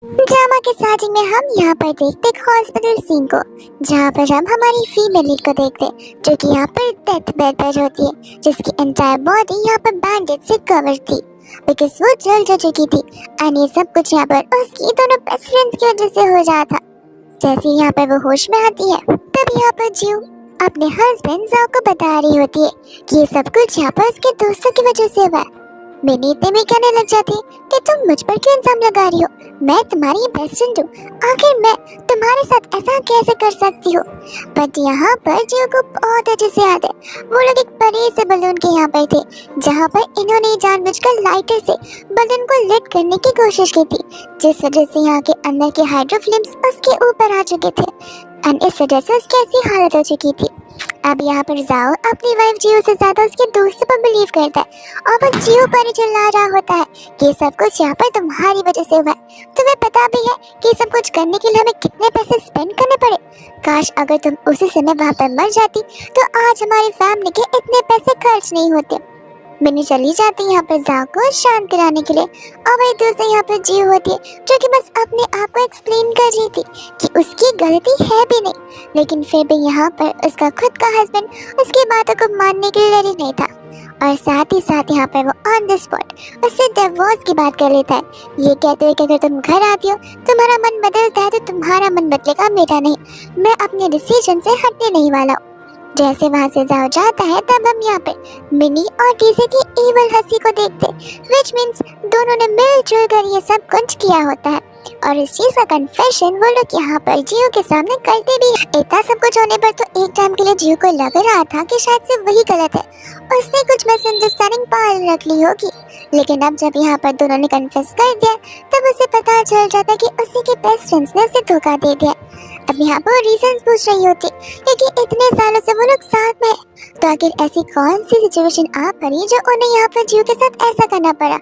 Drama के starting में हम यहाँ पर देखते एक हॉस्पिटल सीन को, जहाँ पर हम हमारी फीमेल लीड को देखते, जो कि यहाँ पर डेथ बेड पर होती है, जिसकी एंटायर बॉडी यहाँ पर बैंडेज से कवर थी बिकॉज वो जल जा चुकी थी। एंड ये सब कुछ यहाँ पर उसकी दोनों बेस्ट फ्रेंड्स की वजह से हो रहा था। जैसे ही यहाँ पर वो होश में आती है, तब यहाँ पर जीव अपने हस्बैंड जाओ को बता रही होती है कि ये सब कुछ यहाँ पर उसके दोस्तों की वजह से हुआ है। मैंने इतने में कहने लग जाती कि तुम मुझ पर क्यों इल्जाम लगा रही हो, मैं तुम्हारी बेस्ट फ्रेंड हूँ, आखिर मैं तुम्हारे साथ ऐसा कैसे कर सकती हूँ। बट यहाँ पर जियो को बहुत अच्छे से याद है, वो लोग एक बड़े से बलून के यहाँ पर थे, जहाँ पर इन्होंने जानबूझकर लाइटर से बलून को लिट करने की कोशिश की थी, जिस वजह से यहाँ के अंदर के हाइड्रोफ्लेम्स उसके ऊपर आ चुके थे एंड इस वजह से उसकी ऐसी हालत हो चुकी थी। अब यहाँ पर जाओ अपनी वाइफ जियो से ज्यादा उसके दोस्त पर बिलीव करता है और वो जियो पर ही चिल्ला रहा होता है कि सब कुछ यहाँ पर तुम्हारी वजह से हुआ है। तुम्हें पता भी है कि सब कुछ करने के लिए हमें कितने पैसे स्पेंड करने पड़े। काश अगर तुम उसी समय वहाँ पर मर जाती तो आज हमारी फैमिली के इतने पैसे खर्च नहीं होते। मिनी चली जाती है यहाँ पर जाओ को शांत कराने के लिए और वही दूसरे यहाँ पर जियो होती है, जो कि बस अपने आप को एक्सप्लेन कर रही थी कि उसकी गलती है भी नहीं, लेकिन फिर भी यहाँ पर उसका खुद का हस्बैंड उसकी बातों को मानने के लिए रेडी नहीं था और साथ ही साथ यहाँ पर वो ऑन द स्पॉट उससे डिवोर्स की बात कर लेता है, ये कहते हुए कि अगर तुम घर आती हो तुम्हारा मन बदलता है तो तुम्हारा मन बदलेगा, मेरा नहीं, मैं अपने डिसीजन से हटने नहीं वाला हूँ। जैसे वहाँ से जाओ जाता है तब हम यहाँ पे मिनी और टीजे की इवल हंसी को देखते, विच मीन्स दोनों ने मिलजुल कर ये सब कुछ किया होता है और इस चीज का कन्फेशन वो लोग यहाँ पर जियो के सामने करते भी हैं। इतना सब कुछ होने पर तो एक टाइम के लिए जियो को लग रहा था कि शायद से वही गलत है, उसने कुछ मिसअंडरस्टैंडिंग पाल रख ली होगी, लेकिन अब जब यहाँ पर दोनों ने कन्फेस कर दिया तब उसे पता चल जाता कि उसी के बेस्ट फ्रेंड्स ने उसे धोखा दे दिया। अब यहाँ पर रीजंस पूछ रही होती क्योंकि इतने सालों से वो लोग साथ में हैं, तो आखिर ऐसी कौन सी सिचुएशन आ पड़ी जो उन्हें यहाँ पर जियो के साथ ऐसा करना पड़ा।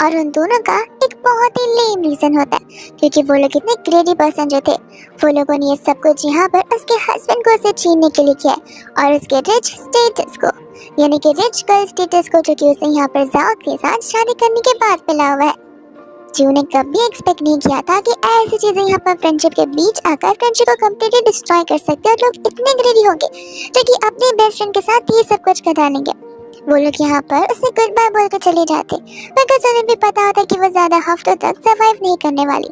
और उन दोनों का एक बहुत ही लेम रीजन होता है क्योंकि वो लोग इतने ग्रेडी पर्सन जो थे, वो लोगों ने ये सब कुछ यहाँ पर उसके हस्बैंड को उसे छीनने के लिए किया और उसके रिच स्टेटस को, यानी कि रिच गर्ल स्टेटस को, जो कि उसे यहाँ पर जाओ के साथ शादी करने के बाद मिला हुआ है। जियो ने कभी एक्सपेक्ट नहीं किया था कि ऐसी चीजें यहाँ पर फ्रेंडशिप के बीच आकर फ्रेंडशिप को कम्प्लीटली डिस्ट्रॉय कर सकते हैं और लोग इतने ग्रेडी होंगे जो कि अपने बेस्ट फ्रेंड के साथ ये सब कुछ करा लेंगे। वो लोग यहाँ पर उसे गुड बाय बोलकर चले जाते बिकॉज उन्हें भी पता होता कि वो ज्यादा हफ्तों तक सर्वाइव नहीं करने वाली।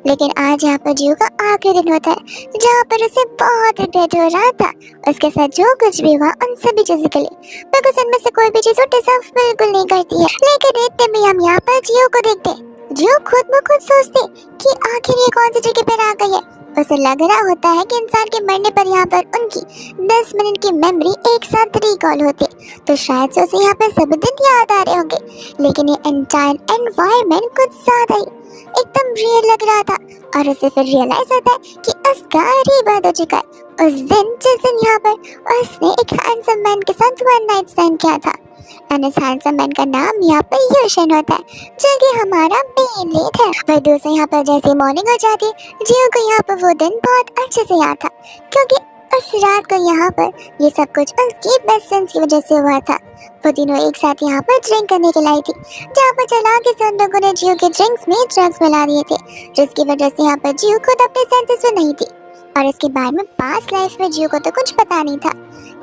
लेकिन आज यहाँ पर जियो का आखिरी दिन होता है जहाँ पर उसे बहुत रिग्रेट हो रहा था उसके साथ जो कुछ भी हुआ उन सभी चीजों के लिए, बिकॉज उनमें से कोई भी चीज वो डिजर्व बिल्कुल नहीं करती है। लेकिन इतने में हम यहाँ पर जियो को देखते, जियो खुद ब खुद सोचते कि आखिर ये कौन सी जगह पर आ गई है। उसे लग रहा होता है कि इंसान के मरने पर यहाँ पर उनकी 10 मिनट की मेमोरी एक साथ रिकॉल होती, तो शायद से उसे यहाँ पर सब दिन याद आ रहे होंगे, लेकिन ये एंटायर एनवायरनमेंट कुछ ज्यादा ही एकदम रियल लग रहा था और उसे फिर रियलाइज होता है कि उसका रीबर्थ हो चुका है उस दिन जिस दिन यहाँ पर उसने एक हैंडसम मैन के साथ वन नाइट स्टैंड किया था। एंड इस हैंडसम मैन का नाम यहाँ पर यूशन होता है, जो कि हमारा मेन लीड है। वह दूसरे यहाँ पर जैसे मॉर्निंग हो जाती जियो को यहाँ पर वो दिन बहुत अच्छे से याद था क्योंकि उस रात को यहाँ पर ये सब कुछ उसकी बेस्ट फ्रेंड्स की वजह से हुआ था। वो तीनों एक साथ यहाँ पर ड्रिंक करने के लाई थी, जहाँ पर चला के उन लोगों ने जियो के ड्रिंक्स में ड्रग्स मिला दिए थे, जिसकी वजह से यहाँ पर जियो खुद अपने सेंसेस में नहीं थी और इसके बारे में पास्ट लाइफ में जियो को तो कुछ पता नहीं था।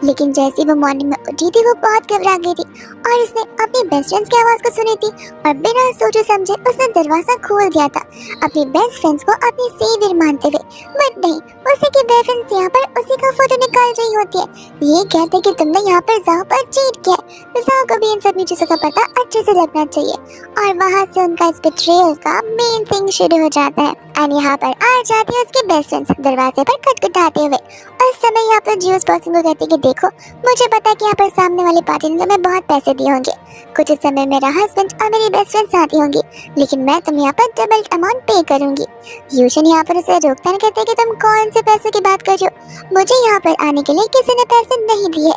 लेकिन जैसे वो मॉर्निंग में उठी थी वो बहुत घबरा गई थी और उसने अपनी बेस्ट फ्रेंड्स की आवाज़ को सुनी थी और बिना सोचे समझे उसने दरवाज़ा खोल दिया था अपनी बेस्ट फ्रेंड्स को अपनी सेवियर मानते हुए। बट नहीं, उसी की बेस्ट फ्रेंड्स यहाँ पर उसी का फोटो निकाल रही होती है, ये कहते कि तुमने यहाँ पर जाओ पर चीट किया है। जाओ को भी इन सभी चीज़ों का पता अच्छे से लगना चाहिए और वहाँ से उनका इस बिट्रेयल का मेन थिंग शुरू हो जाता है। एंड यहाँ पर आ जाती है उसकी बेस्ट फ्रेंड्स दरवाजे पर खटखटाते हुए। उस समय यहाँ पर जियो उस पर्सन को कहती कि देखो मुझे पता है कि यहाँ पर सामने वाली पार्टी ने तुम्हें बहुत पैसे दिए होंगे, कुछ इस समय मेरा हस्बैंड और मेरी बेस्ट फ्रेंड साथी होंगी, लेकिन मैं तुम यहाँ पर डबल अमाउंट पे करूंगी। यूशन यहाँ पर उसे रोकता नहीं, कहते कि तुम कौन से पैसे की बात कर रहे हो, मुझे यहाँ पर आने के लिए किसी ने पैसे नहीं दिए।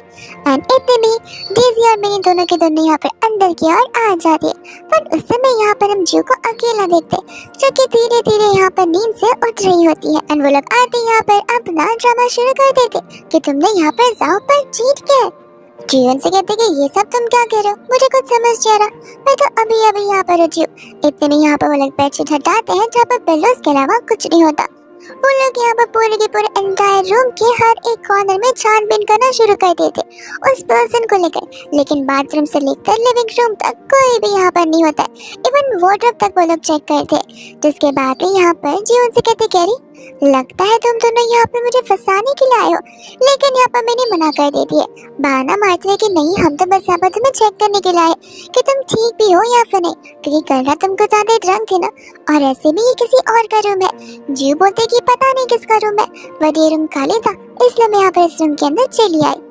एंड इतने में डेजी और मिनी दोनों के दोनों यहाँ पर अंदर की ओर आ जाती है। पर उस समय यहाँ पर हम जियो को अकेला देखते जो कि धीरे धीरे यहाँ पर नींद से उठ रही होती है। एंड वो लोग आते यहाँ पर अपना ड्रामा शुरू कर देते कि तुमने यहाँ पर जाओ पर चीट किया है। जीवन से कहते कि ये सब तुम क्या कह रहे हो, मुझे कुछ समझ नहीं आ रहा, मैं तो अभी अभी यहाँ पर रुकी हूँ। इतने में यहाँ पर वो लोग बेडशीट हटाते हैं जहाँ पर पिल्लोस के अलावा कुछ नहीं होता। वो लोग यहाँ पर पूरे के पूरे एंटायर रूम के हर एक कॉर्नर में छानबीन करना शुरू कर देते उस पर्सन को लेकर, लेकिन बाथरूम से लेकर लिविंग रूम तक कोई भी यहाँ पर नहीं होता है। इवन वार्डरोब तक वो लोग चेक करते, जिसके बाद भी यहाँ पर जीवन से कहते कैरी, लगता है तुम दोनों यहाँ पर मुझे फंसाने के लिए आए हो, लेकिन यहाँ पर मैंने मना कर दे दिए। बहाना मारते हैं कि नहीं, हम तो बस यहाँ पर तुम्हें चेक करने के लिए आए कि तुम ठीक भी हो या फिर नहीं, क्योंकि कल रात तुमको ज्यादा ड्रंक थे ना, और ऐसे भी ये किसी और का रूम है। जीव बोलते कि पता नहीं किसका रूम है, बट ये रूम खाली था, इसलिए मैं यहाँ पर इस रूम के अंदर चली आई।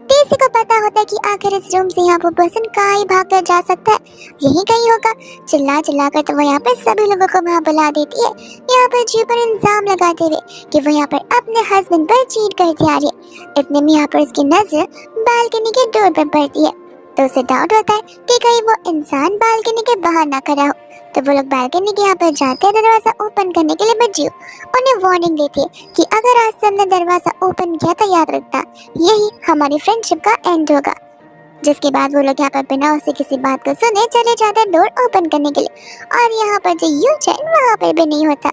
डेज़ी को पता होता है कि आखिर इस रूम से यहाँ वो पर्सन कहाँ ही भाग कर जा सकता है, यही कहीं होगा। चिल्ला चिल्ला कर तो वो यहाँ पर सभी लोगों को वहाँ बुला देती है, यहाँ पर जीव पर इल्जाम लगाते हुए कि वो यहाँ पर अपने हस्बैंड पर चीट करती आ रही है। इतने में यहाँ पर उसकी नजर बालकनी के डोर पर पड़ती है, तो उसे डाउट होता है कि कहीं वो इंसान बालकनी के बाहर ना खड़ा हो। तो वो लोग बालकनी के यहाँ पर जाते हैं दरवाजा ओपन करने के लिए, बट जीव उन्हें वार्निंग देती है कि अगर आज से हमने दरवाजा ओपन किया तो याद रखना, यही हमारी फ्रेंडशिप का एंड होगा। जिसके बाद वो लोग यहाँ पर बिना उसे किसी बात को सुने चले जाते हैं डोर ओपन करने के लिए, और यहाँ पर जो यूचैन वहाँ पर भी नहीं होता।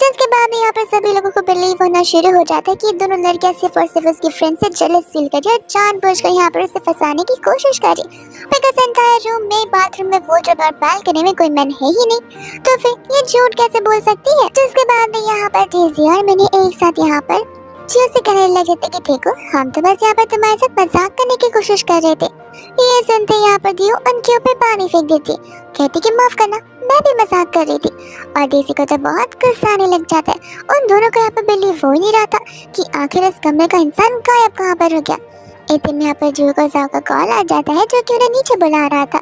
जिसके बाद यहाँ पर सभी लोगों को बिलीव होना शुरू हो जाता है कि दोनों लड़कियां सिर्फ और सिर्फ उसकी फ्रेंड से जेलस फील कर रही है और जानबूझकर यहाँ पर उसे फंसाने की कोशिश कर रही, बिकॉज एंटायर रूम में, बाथरूम में, वार्डरोब और बालकनी में कोई मैन है ही नहीं, तो फिर ये झूठ कैसे बोल सकती है। जिसके बाद यहाँ पर डेज़ी और मिनी एक साथ यहाँ पर जीव से कहने लगे थे कि देखो, हम तो बस यहाँ पर तुम्हारे साथ मजाक करने की कोशिश कर रहे थे। ये सुनते यहाँ पर जीव उनके ऊपर पानी फेंक देती, कहती कि माफ करना, मैं भी मजाक कर रही थी। और डेज़ी को तो बहुत गुस्सा आने लग जाता है। उन दोनों को यहाँ पर बिलीव हो ही नहीं रहा था कि आखिर इस कमरे का इंसान गायब कहाँ पर हो गया। इतने में यहाँ पर जीव को जाओ का कॉल आ जाता है, जो कि उन्हें नीचे बुला रहा था।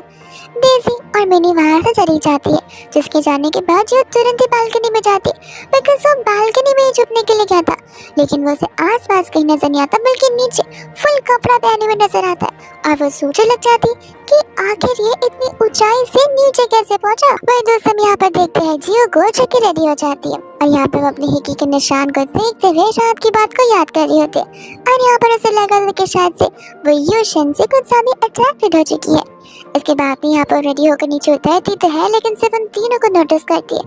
डेज़ी और मिनी वहाँ से चली जाती है, जिसके जाने के बाद जो तुरंत ही बालकनी में जाती है, बिकॉज वो बालकनी में ही छुपने के लिए गया था, लेकिन वो उसे आसपास कहीं नजर नहीं आता, बल्कि नीचे फुल कपड़ा पहने हुए नजर आता है। और वो सोचने लग जाती कि आखिर ये इतनी ऊंचाई से नीचे कैसे पहुंचा। वही दोस्त हम यहाँ पर देखते हैं जियो को, जो कि रेडी हो जाती है, और यहाँ पर वो अपने हिकी के निशान को देखते हुए रात की बात को याद कर रही होती है, और यहाँ पर उसे लगा कि शायद से वो यूशन से कुछ ज्यादा अट्रैक्टेड हो चुकी है। इसके बाद भी यहाँ पर रेडी होकर नीचे उतरती तो है, लेकिन सिर्फ उन तीनों को नोटिस करती है,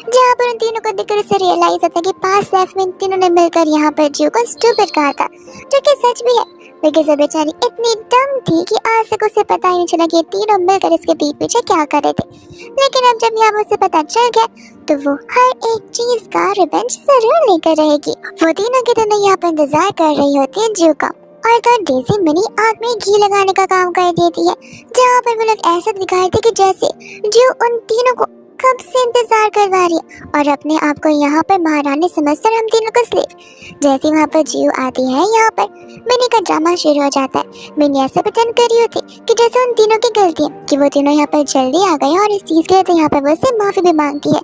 जहाँ पर उन तीनों को देखकर उसे रियलाइज होता है कि पास्ट लाइफ में इन तीनों ने मिलकर यहाँ पर जियो को स्टूपिड कहा था, जो कि सच भी है, बिकॉज वो बेचारी इतनी डम थी कि आज तक उसे पता ही नहीं चला कि ये तीनों मिलकर इसके पीठ पीछे क्या कर रहे थे। लेकिन अब जब यहाँ पर उसे पता चल गया, तो वो हर एक चीज का रिवेंज जरूर लेकर रहेगी। वो तीनों के दोनों यहाँ पर इंतजार कर रही होती है जियो का, और तो डेज़ी मिनी आग में घी लगाने का काम कर देती है, जहाँ पर वो लोग ऐसा दिखाते कि जैसे जियो उन तीनों को कब से इंतजार करवा रही है, और अपने आप को यहाँ पर महारानी समझकर हम तीनों को स्लेव। जैसे वहाँ पर जियो आती है, यहाँ पर मिनी का ड्रामा शुरू हो जाता है। मिनी ऐसा प्रेटेंड कर रही होती कि जैसे उन तीनों की गलती है कि वो तीनों यहाँ पर जल्दी आ गए, और इस चीज के लिए तो यहाँ पर वो उससे माफी भी मांगती है।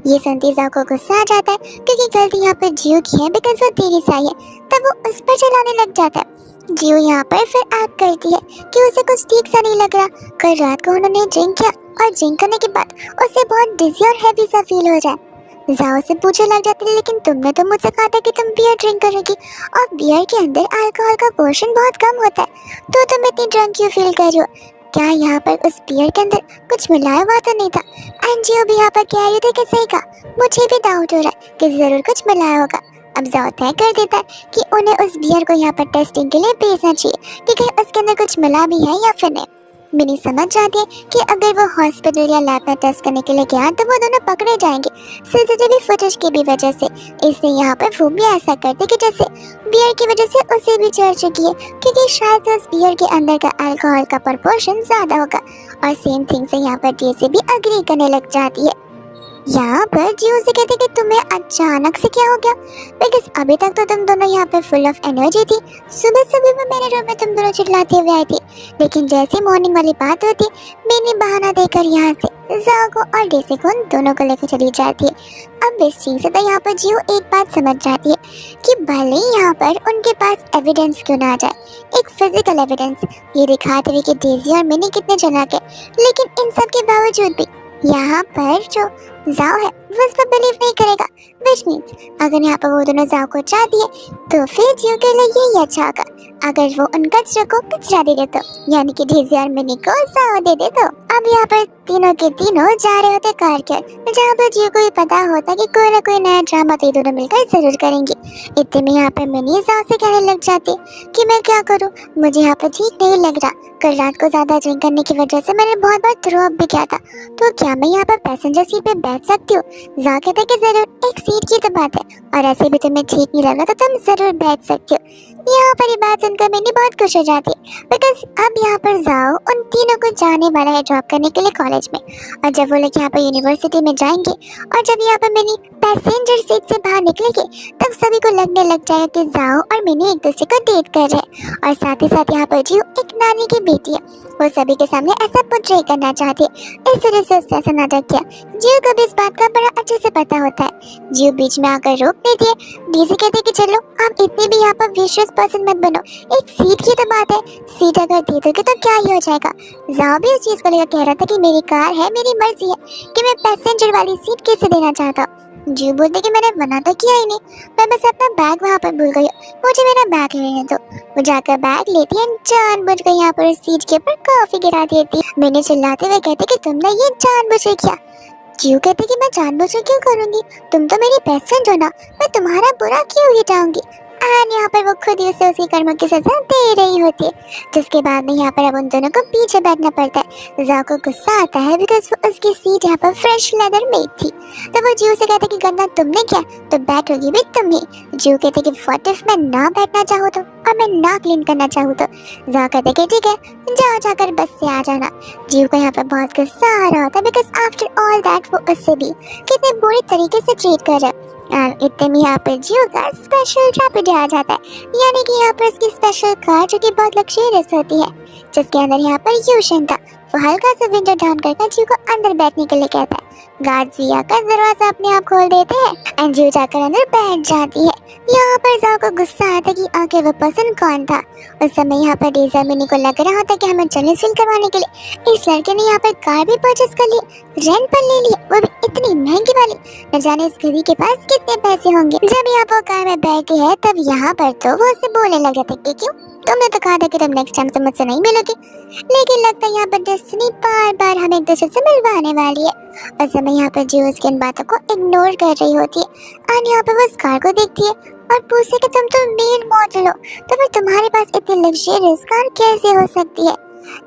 ये सुनती जाओ को गुस्सा आ जाता है, क्योंकि गलती यहाँ पर जियो की है, बिकॉज वो देरी से आई है, तब वो उस पर चलाने लग जाता है। जियो यहाँ पर फिर एक्ट करती है कि उसे कुछ ठीक सा नहीं लग रहा। कल रात को उन्होंने ड्रिंक किया, और ड्रिंक करने के बाद उसे बहुत डिजी और हैवी सा फील हो जाए। जाओ से पूछने लग जाती है, लेकिन तुमने तो मुझसे कहा था कि तुम बियर ड्रिंक करोगी, और बियर के अंदर अल्कोहल का पोर्शन बहुत कम होता है, तो तुम इतनी ड्रंक क्यों फील कर रही हो? क्या यहाँ पर उस बियर के अंदर कुछ मिलाया हुआ तो नहीं था? एंड जियो भी यहाँ पर कह रही थी कि सही कहा, मुझे भी डाउट हो रहा है कि जरूर कुछ मिलाया होगा। अब जाओ तय कर देता है कि उन्हें उस बियर को यहाँ पर टेस्टिंग के लिए भेजना चाहिए कि कहीं उसके अंदर कुछ मिला भी है या फिर नहीं। मिनी समझ जाती है कि अगर वो हॉस्पिटल या लैब में टेस्ट करने के लिए गया तो वो दोनों पकड़े जाएंगे सीसीटीवी फुटेज की भी वजह से। इसलिए यहाँ पर वो भी ऐसा करते कि जैसे बियर की वजह से उसे भी चढ़ चुकी है, क्योंकि शायद उस बियर के अंदर का अल्कोहल का प्रपोर्शन ज्यादा होगा। और सेम थिंग से यहाँ पर डेज़ी भी अग्री करने लग जाती है। यहाँ पर जियो से कहते कि तुम्हें अचानक से क्या हो गया, बिकॉज अभी तक तो तुम दोनों यहाँ पे फुल ऑफ एनर्जी थी। सुबह सुबह में मेरे रूम में तुम दोनों चिल्लाते हुए आई थी, लेकिन जैसे मॉर्निंग वाली बात होती मैंने बहाना देकर यहाँ से जाओ को और डेज़ी को उन दोनों को लेकर चली जाती है। अब इस चीज़ से तो यहाँ पर जियो एक बात समझ जाती है कि भले ही यहाँ पर उनके पास एविडेंस क्यों ना आ जाए, एक फिजिकल एविडेंस ये दिखाते हुए कि डेज़ी और मिनी कितने चालाक है, लेकिन इन सब के बावजूद भी यहाँ पर जो जाओ है वो इस पर बिलीव नहीं करेगा, which means अगर यहाँ पर वो दोनों जाओ को चाहती है तो फिर जियो के लिए यही अच्छा होगा अगर वो उन कचरों को कचरा दे दे तो, यानी कि डेज़ी और मिनी को जाओ दे दे तो। अब यहाँ पर तीनों के तीनों जा रहे होते कार के, जहाँ पर जियो को भी पता होता कि कोई ना कोई नया ड्रामा तो ये दोनों मिलकर जरूर करेंगे। इतने में यहाँ पर मिनी जाओ से कहने लग जाती कि मैं क्या करूँ, मुझे यहाँ पर ठीक नहीं लग रहा, कल रात को ज्यादा ड्रिंक करने की वजह से मैंने बहुत बार थ्रो अप भी किया था, तो क्या मैं यहाँ पर पैसेंजर सीट पे बैठ सकती हूँ? जा कहते कि जरूर, एक सीट की तो बात है और ऐसे भी तुम्हें ठीक नहीं लगा तो तुम जरूर बैठ सकती हो। यहाँ पर ये बात सुनकर मैंने बहुत खुश हो जाती है बिकॉज अब यहाँ पर जाओ उन तीनों को जाने वाला है ड्रॉप करने के लिए कॉलेज में, और जब वो लोग यहाँ पर यूनिवर्सिटी में जाएंगे और जब यहाँ पर मिनी पैसेंजर सीट से बाहर निकलेगी तब सभी को लगने लग जाएगा कि जाओ और मिनी एक दूसरे को डेट कर रहे हैं। और साथ ही साथ यहाँ पर जियो एक नानी की बेटी है, वो सभी के सामने ऐसा पोर्ट्रे करना चाहती है, इस वजह से उसने ऐसा नाटक किया। जियो को भी इस बात का बड़ा अच्छे से पता होता है। जियो बीच में आकर रोक देती है, डीजी कहते कि चलो आप इतने भी यहाँ पर विश्वास पर्सन मत बनो, एक सीट की तो बात है, सीट अगर दे दोगे तो क्या ही हो जाएगा। जाओ भी उस चीज को लेकर कह रहा था कि मेरी कार है, मेरी मर्जी है कि मैं पैसेंजर वाली सीट कैसे देना चाहता हूँ। जियो बोलते कि मैंने मना तो किया ही नहीं, मैं बस अपना बैग वहाँ पर भूल गई, मुझे मेरा बैग लेने दो। वो जाकर बैग लेती है, जानबूझ कर यहाँ पर सीट के ऊपर कॉफी गिरा देती है। मैंने चिल्लाते हुए कहते कि तुमने ये जानबूझ के किया। जियो कहते कि मैं जानबूझ के क्यों करूंगी, तुम तो मेरी बेस्ट फ्रेंड हो ना, मैं तुम्हारा बुरा क्यों ही चाहूंगी। एंड यहाँ पर वो खुद ही उसे उसके कर्मों की सजा दे रही होती है, जिसके बाद में यहाँ पर अब उन दोनों को पीछे बैठना पड़ता है। जाओ को गुस्सा आता है बिकॉज वो उसकी सीट यहाँ पर फ्रेश लेदर मेड थी, तो वो जियो से कहते कि गंदा तुमने क्या, तो बैठोगी भी तुम ही। जियो कहते कि व्हाट इफ मैं ना बैठना चाहूँ तो, और मैं ना क्लीन करना चाहूँ तो। जाओ कहते कि ठीक है जाओ जाकर बस से आ जाना। जियो को यहाँ पर बहुत गुस्सा आ रहा होता है बिकॉज आफ्टर ऑल दैट वो उससे भी कितने बुरी तरीके से ट्रीट कर रहा है। इतने में यहाँ पर जियो का स्पेशल रैपिड आ जाता है, यानी कि यहाँ पर उसकी स्पेशल कार जो कि बहुत लग्जरियस होती है, जिसके अंदर यहाँ पर यूशन था। वो हल्का सा विंडो डाउन करके जियो को अंदर बैठने के लिए कहता है। गार्ड्स भी आकर दरवाजा अपने आप खोल देते हैं एंड जियो जाकर अंदर बैठ जाती है। यहाँ पर जाओ को गुस्सा आता है कि आखिर वो पर्सन कौन था। उस समय यहाँ पर डेज़ी मिनी को लग रहा होता है कि हमें चैलेंज फिल करवाने के लिए इस लड़के ने यहाँ पर कार भी परचेस कर ली, रेंट पर ले ली, वो भी इतनी महंगी वाली। न जाने इस गधी के पास कितने पैसे होंगे। जब यहाँ पर कार में बैठती है तब यहाँ पर तो वो उससे बोलने लग जाते कि क्यों, तुमने तो कहा था कि तुम नेक्स्ट टाइम से मुझसे नहीं मिलोगे, लेकिन लगता है यहाँ पर डेस्टिनी बार बार हमें एक दूसरे से मिलवाने वाली है। उस समय यहाँ पर जियो उसकी इन बातों को इग्नोर कर रही होती है और यहाँ पर वो उस कार को देखती है और पूछती कि तुम तो मेल मॉडल हो, तो फिर तुम्हारे पास इतनी लग्जरियस कार कैसे हो सकती है।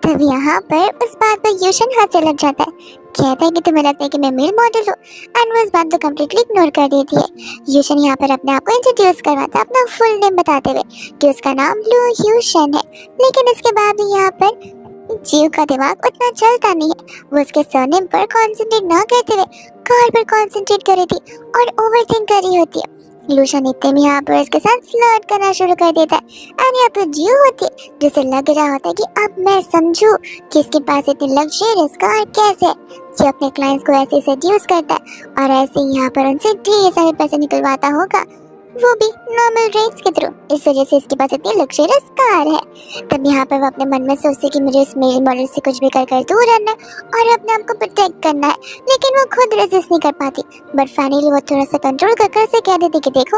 तब यहाँ पर उस बात पर यूशन हंसने लग जाता है, कहता है कि तुम्हें लगता है कि मैं मेल मॉडल हूँ, एंड वो इस बात को कम्प्लीटली इग्नोर कर देती है। यूशन यहाँ पर अपने आप को इंट्रोड्यूस करवाता है अपना फुल नेम बताते हुए कि उसका नाम लू यूशन है, लेकिन इसके बाद भी यहाँ पर जियो का दिमाग उतना चलता नहीं है। वो उसके सरनेम पर कॉन्सेंट्रेट ना करते हुए कार पर कॉन्सेंट्रेट कर रही थी और ओवरथिंक कर रही होती है। लूशन इतने में यहाँ पर उसके साथ फ्लर्ट करना शुरू कर देता है एंड यहाँ पर जियो होती है जिसे लग रहा होता है कि अब मैं समझूं कि इसके पास इतनी लग्जरियस कार कैसे है। जो अपने क्लाइंट्स को ऐसे सेड्यूस करता है और ऐसे यहाँ पर उनसे ढेर सारे पैसे निकलवाता होगा, वो भी नॉर्मल रेट्स के थ्रू, इस वजह से इसके पास इतनी लग्जरियस कार है। तब यहाँ पर वो अपने मन में सोचती कि मुझे इस मेल मॉडल से कुछ भी कर दूर रहना और अपने आप को प्रोटेक्ट करना है, लेकिन वो खुद रेजिस्ट नहीं कर पाती। बट फाइनली वो थोड़ा सा कंट्रोल कर से कह देती कि देखो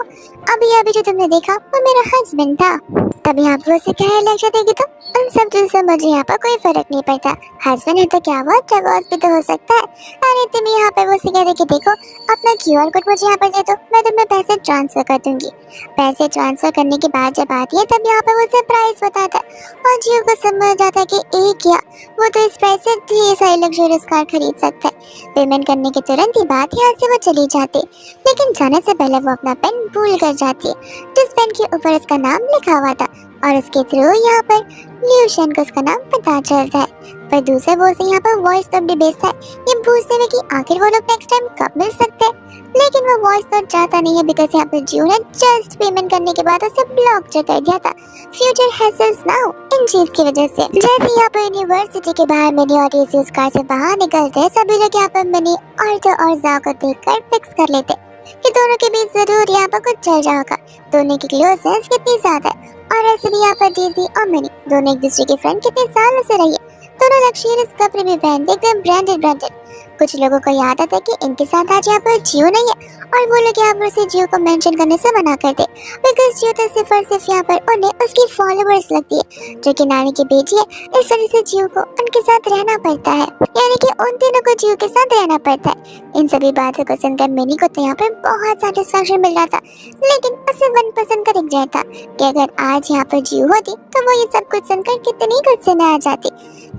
अभी जो तुमने देखा वो मेरा हस्बैंड था। तब यहाँ पर उसे कहने लग जाते कि तो उन सब चीज़ों से मुझे यहाँ पर कोई फर्क नहीं पड़ता, हस्बैंड है तो क्या हुआ, डिवोर्स भी तो हो सकता है। और इतने में यहाँ पर वो उसे कहते कि देखो अपना QR कोड मुझे यहाँ पर दे दो, मैं तुम्हें पैसे ट्रांसफर कर दूंगी। पैसे ट्रांसफर करने के बाद जब आती है तब यहाँ पर वो उसे प्राइस बताता है और जियो को समझ जाता है कि एक या वो तो इस प्राइस से ढेर सारी लग्जरियस कार खरीद सकता है। पेमेंट करने के तुरंत ही बाद यहाँ से वो चली जाती, लेकिन जाने से पहले वो अपना पेन भूल कर जाती है, जिस पेन के ऊपर उसका नाम लिखा हुआ था, और उसके थ्रू यहाँ पर ल्यूशन को उसका नाम पता चलता है। पर दूसरे वो से यहाँ पर वॉइस नोट भी भेजता है ये पूछते हुए कि आखिर वो लोग नेक्स्ट टाइम कब मिल सकते हैं, लेकिन वो वॉइस नोट चाहता नहीं है बिकॉज यहाँ पर जियो ने जस्ट पेमेंट करने के बाद उसे ब्लॉक कर दिया था फ्यूचर हैसल्स नाउ इन चीज की वजह से। जैसे यहाँ पर यूनिवर्सिटी के बाहर मिनी और डेज़ी उस कार से बाहर निकलते हैं, सभी लोग यहाँ पर मिनी और जाओ को देखकर फिक्स कर लेते कि दोनों के बीच जरूर यहाँ पर कुछ चल रहा होगा, दोनों की क्लोजनेस कितनी ज्यादा है। और ऐसे भी यहाँ पर डेज़ी और मिनी दोनों एक दूसरे के फ्रेंड कितने सालों से रही है, दोनों लग्जरियस कपड़े भी पहनते एकदम ब्रांडेड। कुछ लोगों को याद आता है कि इनके साथ आज यहाँ पर जियो नहीं है और वो लोग यहाँ पर उसे जियो को मेंशन करने से मना करते, बिकॉज जियो तो सिर्फ और सिर्फ यहाँ पर उन्हें उसकी फॉलोअर्स लगती है जो कि नानी की बेटी है। इस वजह से जियो को उनके साथ रहना पड़ता है, यानी कि उन तीनों को जियो के साथ रहना पड़ता है। इन सभी बातों को सुनकर मिनी को तो यहाँ पर बहुत सेटिस्फैक्शन मिल रहा था, लेकिन उसे 1% का रिग्रेट था कि अगर आज यहाँ पर जियो होती तो वो ये सब कुछ सुनकर कितनी गुस्से में आ जाती।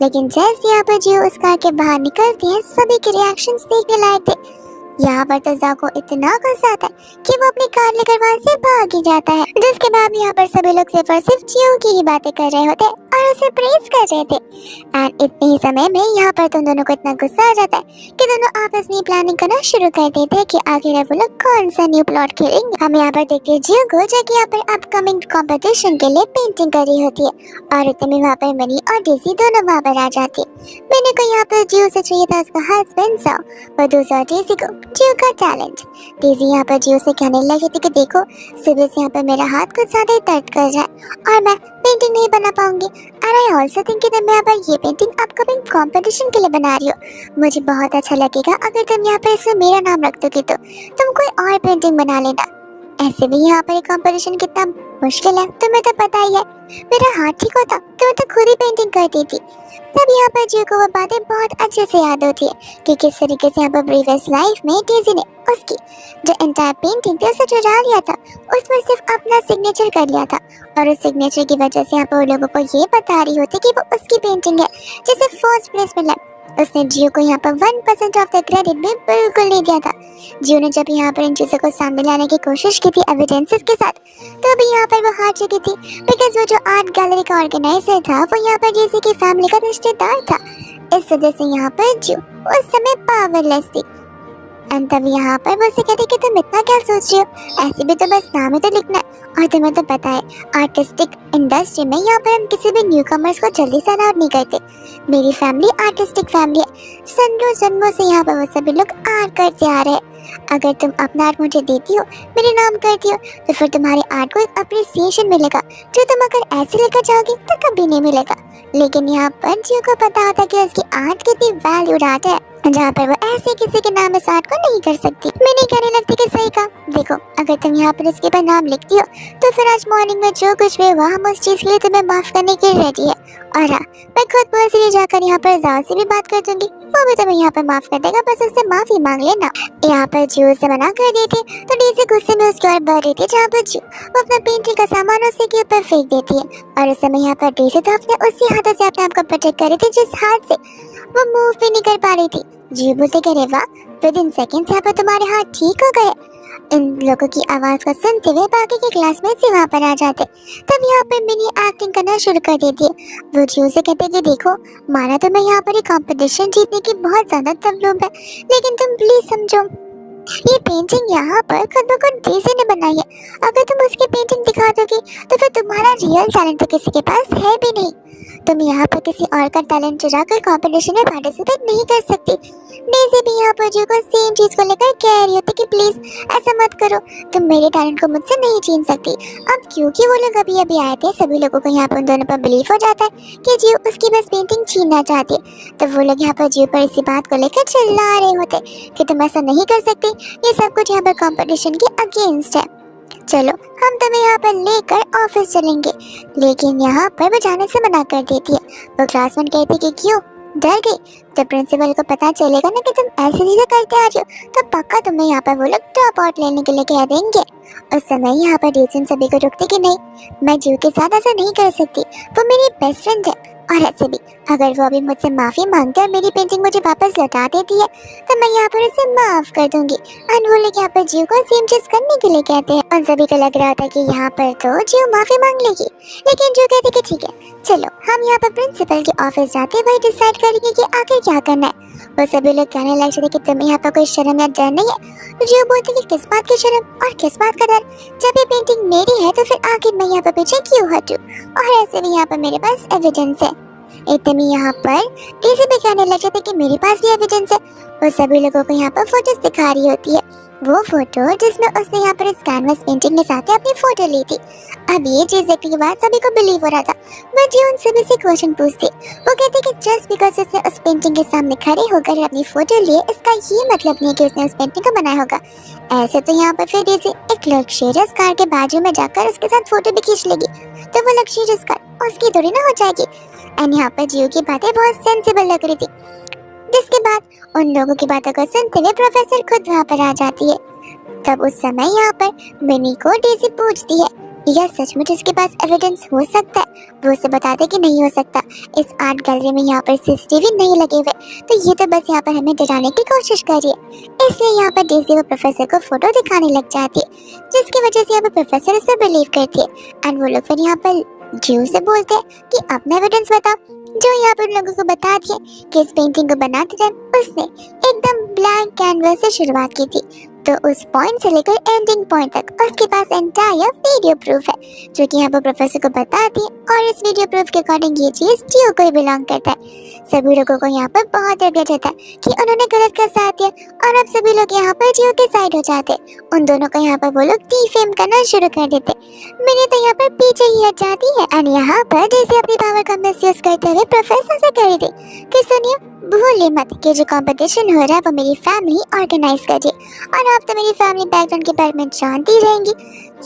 लेकिन जैसे यहाँ पर जियो उस कार के बाहर निकलती है, सभी के रिएक्शंस देखने लायक थे। यहाँ पर तो जाको इतना गुस्सा आता है कि वो अपनी कार लेकर वहाँ से भाग ही जाता है, जिसके बाद यहाँ पर सभी लोग सिर्फ और सिर्फ जियो की ही बातें कर रहे होते और उसे प्रेज कर रहे थे। एंड इतने ही समय में यहाँ पर तुम दोनों को इतना गुस्सा आ जाता है कि दोनों आपस में प्लानिंग करना शुरू कर देते हैं कि आखिर वो लोग कौन सा न्यू प्लॉट खेलेंगे। हम यहाँ पर देखते हैं जियो को जो कि यहाँ पर अपकमिंग कॉम्पिटिशन के लिए पेंटिंग कर रही होती है और उतने में वहाँ पर मिनी और डेजी दोनों वहाँ पर आ जाती है। मिनी को यहाँ पर जियो से चाहिए था उसका हस्बैंड सो, और दूसरा डेजी को जियो का टैलेंट। डेजी यहाँ पर जियो से कहने लगी थी कि देखो सुबह से यहाँ पर मेरा हाथ कुछ ज्यादा ही दर्द कर रहा है और मैं पेंटिंग नहीं बना पाऊंगी। एंड आई ऑल्सो थिंक कि तुम यहाँ पर ये पेंटिंग अपकमिंग कॉम्पिटिशन के लिए बना रही हो। मुझे बहुत अच्छा लगेगा अगर तुम यहाँ पर इसमें मेरा नाम रख दोगी तो तुम कोई और पेंटिंग बना लेना। ऐसे भी यहाँ पर कंपटीशन कितना मुश्किल है तुम्हें तो पता ही है। मेरा हाथ ठीक होता तो मैं तो खुद ही पेंटिंग करती थी। तब यहाँ पर जियो को वो बातें बहुत अच्छे से याद होती है कि किस तरीके से यहाँ पर प्रीवियस लाइफ में डेजी ने उसकी जो एंटायर पेंटिंग थी उसे चुरा लिया था, उस पर सिर्फ अपना सिग्नेचर कर लिया था और उस सिग्नेचर की वजह से यहाँ पर लोगों को ये बता रही होती कि वो उसकी पेंटिंग है जिसे फर्स्ट प्लेस मिला। उसने जियो को यहाँ पर 1% ऑफ द क्रेडिट भी बिल्कुल नहीं दिया था। जियो ने जब यहाँ पर इन चीजों को सामने लाने की कोशिश की थी एविडेंसेस के साथ, तो भी यहाँ पर वो हार चुकी थी, बिकॉज वो जो आर्ट गैलरी का ऑर्गेनाइजर था वो यहाँ पर जेसी की फैमिली का रिश्तेदार था। इस वजह से यहाँ पर जियो उस समय पावरलेस थी। एंड तब यहाँ पर वो उसे कहती कि तुम इतना क्या सोच रही हो, ऐसे भी तो बस नाम ही तो लिखना है और तुम्हें तो पता है आर्टिस्टिक इंडस्ट्री में यहाँ पर हम किसी भी न्यू कमर्स को जल्दी से अलाउड नहीं करते। मेरी फैमिली आर्टिस्टिक फैमिली है, जन्मों से यहाँ पर वो सभी लोग आर्ट करते आ रहे हैं। अगर तुम अपना आर्ट मुझे देती हो, मेरे नाम करती हो, तो फिर तुम्हारे आर्ट को एक अप्रिसिएशन मिलेगा जो तुम अगर ऐसे लेकर जाओगी तो कभी नहीं मिलेगा। लेकिन यहाँ पर जियो को पता होता कि उसकी आर्ट कितनी वैल्यूड आर्ट है, जहाँ पर वो ऐसे किसी के नाम इस आर्ट को नहीं कर सकती। मैं नहीं कहने लगती कि सही कहा, देखो अगर तुम यहाँ पर इसके पर नाम लिखती हो तो फिर आज मॉर्निंग में जो कुछ भी हुआ हम उस चीज के लिए तुम्हें माफ करने के लिए रेडी है। और हाँ, मैं खुद पर्सनली जाकर यहाँ पर जाओ से भी बात कर दूंगी, वो भी तुम्हें यहाँ पर माफ कर देगा, बस उससे माफी मांग लेना। यहाँ पर जियो से मना कर दी थी तो डेजी गुस्से में उसकी ओर बढ़ रही थी, जहाँ पर जियो वो अपना पेंटिंग का सामान उसी के ऊपर फेंक देती है और उस समय यहाँ पर डेजी तो अपने उसी हाथों से अपने आप को प्रोटेक्ट कर रही थी जिस हाथ से वो मूव भी नहीं कर पा रही थी। जियो बोलते कि अरे वाह, विद इन सेकेंड्स यहाँ पर तुम्हारे हाथ ठीक हो गए। इन लोगों की आवाज को सुनते हुए बाकी के क्लासमेट से वहाँ पर आ जाते। तब यहाँ पर मिनी एक्टिंग करना शुरू कर देती है। वो जियो से कहते कि देखो माना तुम्हें यहाँ पर एक कंपटीशन जीतने की बहुत ज्यादा तलब है, लेकिन तुम प्लीज समझो ये पेंटिंग यहाँ पर खुद ब खुद डेजी ने बनाई है। अगर तुम उसकी पेंटिंग दिखा दोगी तो फिर तुम्हारा रियल टैलेंट तो किसी के पास है भी नहीं। तुम यहाँ पर किसी और का टैलेंट चुरा कर कॉम्पिटिशन में पार्टिसिपेट नहीं कर सकती। डेजी भी यहाँ पर जो को सेम चीज को लेकर कह रही होती कि प्लीज ऐसा मत करो, तुम मेरे टैलेंट को मुझसे नहीं छीन सकती। अब क्योंकि वो लोग अभी अभी आए थे, सभी लोगों को यहाँ पर उन दोनों पर बिलीव हो जाता है कि जियो उसकी बस पेंटिंग छीनना चाहती है। तो वो लोग यहाँ पर जियो पर इसी बात को लेकर चिल्ला रहे होते कि तुम ऐसा नहीं कर सकती, ये सब कुछ यहाँ पर कॉम्पिटिशन के अगेंस्ट है। चलो हम तुम्हें यहाँ पर लेकर ऑफिस चलेंगे। लेकिन यहाँ पर वो जाने से मना कर देती है। वो क्लासमेट कहती कि क्यों डर गई? जब प्रिंसिपल को पता चलेगा ना कि तुम ऐसी चीजें करते आ रही हो तो पक्का तुम्हें यहाँ पर वो लोग ड्रॉप आउट लेने के लिए कह देंगे। उस समय यहाँ पर डेजी सभी को रुकती कि नहीं, मैं जियो के साथ ऐसा नहीं कर सकती, वो मेरी बेस्ट फ्रेंड है और ऐसे भी अगर वो अभी मुझसे माफी मांगते और मेरी पेंटिंग मुझे वापस लौटा देती है तो मैं यहाँ पर उसे माफ कर दूंगी। और वो लोग यहाँ पर जियो को सेम चीज करने के लिए कहते हैं। उन सभी को लग रहा था कि यहाँ पर तो जियो माफी मांग लेगी, लेकिन जियो कहती कि ठीक है चलो हम यहाँ पर प्रिंसिपल के ऑफिस जाते वही डिसाइड करेंगे कि आखिर क्या करना है। वो सभी लोग कहने लग जाते कि तुम्हें यहाँ पर कोई शर्म या डर नहीं है। तो जियो बोलती कि किस बात की शर्म और किस बात का डर, जब ये पेंटिंग मेरी है तो फिर आखिर मैं यहाँ पर पीछे क्यों हटूं, और ऐसे भी यहाँ पर मेरे पास एविडेंस है। एकदम यहाँ पर डेजी भी कहने लग जाते कि मेरे पास भी एविडेंस है। वो सभी लोगों को यहाँ पर फोटोज दिखा रही होती है। वो फोटो जिसमें उसने यहाँ पर इस कैनवस पेंटिंग के साथ अपनी फोटो ली थी। अब ये चीज देखने के बाद सभी को बिलीव हो रहा था। बट ये उन सभी से क्वेश्चन पूछती। वो कहती कि जस्ट बिकॉज उसने उस पेंटिंग के सामने खड़े होकर अपनी फोटो लिए, इसका ये मतलब नहीं कि उसने उस पेंटिंग को बनाया होगा। ऐसे तो यहाँ पर फिर जैसे एक लग्जरियस कार के बाजू में जाकर उसके साथ फोटो भी खींच लेगी, तो वो लग्जरियस कार उसकी थोड़ी ना हो जाएगी। एंड यहाँ पर जियो की बातें बहुत सेंसिबल लग रही थी। जिसके बाद उन लोगों की बातों को सुनते हुए प्रोफेसर खुद वहाँ पर आ जाती है। तब उस समय यहाँ पर मिनी को डेज़ी पूछती है या सचमुच इसके पास एविडेंस हो सकता है। वो उसे बताते कि नहीं हो सकता, इस आर्ट गैलरी में यहाँ पर सीसीटीवी नहीं लगे हुए, तो ये तो बस यहाँ पर हमें डराने की कोशिश कर रही है। इसलिए यहाँ पर डेज़ी वो प्रोफेसर को फोटो दिखाने लग जाती है, जिसकी वजह से यहाँ पर प्रोफेसर उस पर बिलीव करती है। एंड वो लोग फिर यहाँ पर जियो से बोलते हैं कि अपना एविडेंस बताओ, जो यहाँ पर लोगों को बता दिए कि इस पेंटिंग को बनाते टाइम उसने एकदम ब्लैंक कैनवस से शुरुआत की थी। तो उस पॉइंट से लेकर एंडिंग पॉइंट तक उसके पास एंटायर वीडियो प्रूफ है, जो कि यहाँ पर प्रोफेसर को बता दी। और इस वीडियो प्रूफ के अकॉर्डिंग ये चीज जियो को ही बिलोंग करता है। सभी लोगों को यहाँ पर बहुत रिग्रेट होता है कि उन्होंने गलत का साथ दिया, और अब सभी लोग यहाँ पर जियो के साइड हो जाते। उन दोनों को यहाँ पर वो लोग डिफेम करना शुरू कर देते। मैंने तो यहाँ पर पीछे ही हट जाती है। एंड यहाँ पर जैसे अपनी पावर का मिसयूज करते हुए प्रोफेसर से कह रही थी कि सुनिए, भूलिए मत कि जो कंपटीशन हो रहा है वो मेरी फैमिली ऑर्गेनाइज कर रही है, और आप तो मेरी फैमिली बैकग्राउंड के बारे में जानती रहेंगी।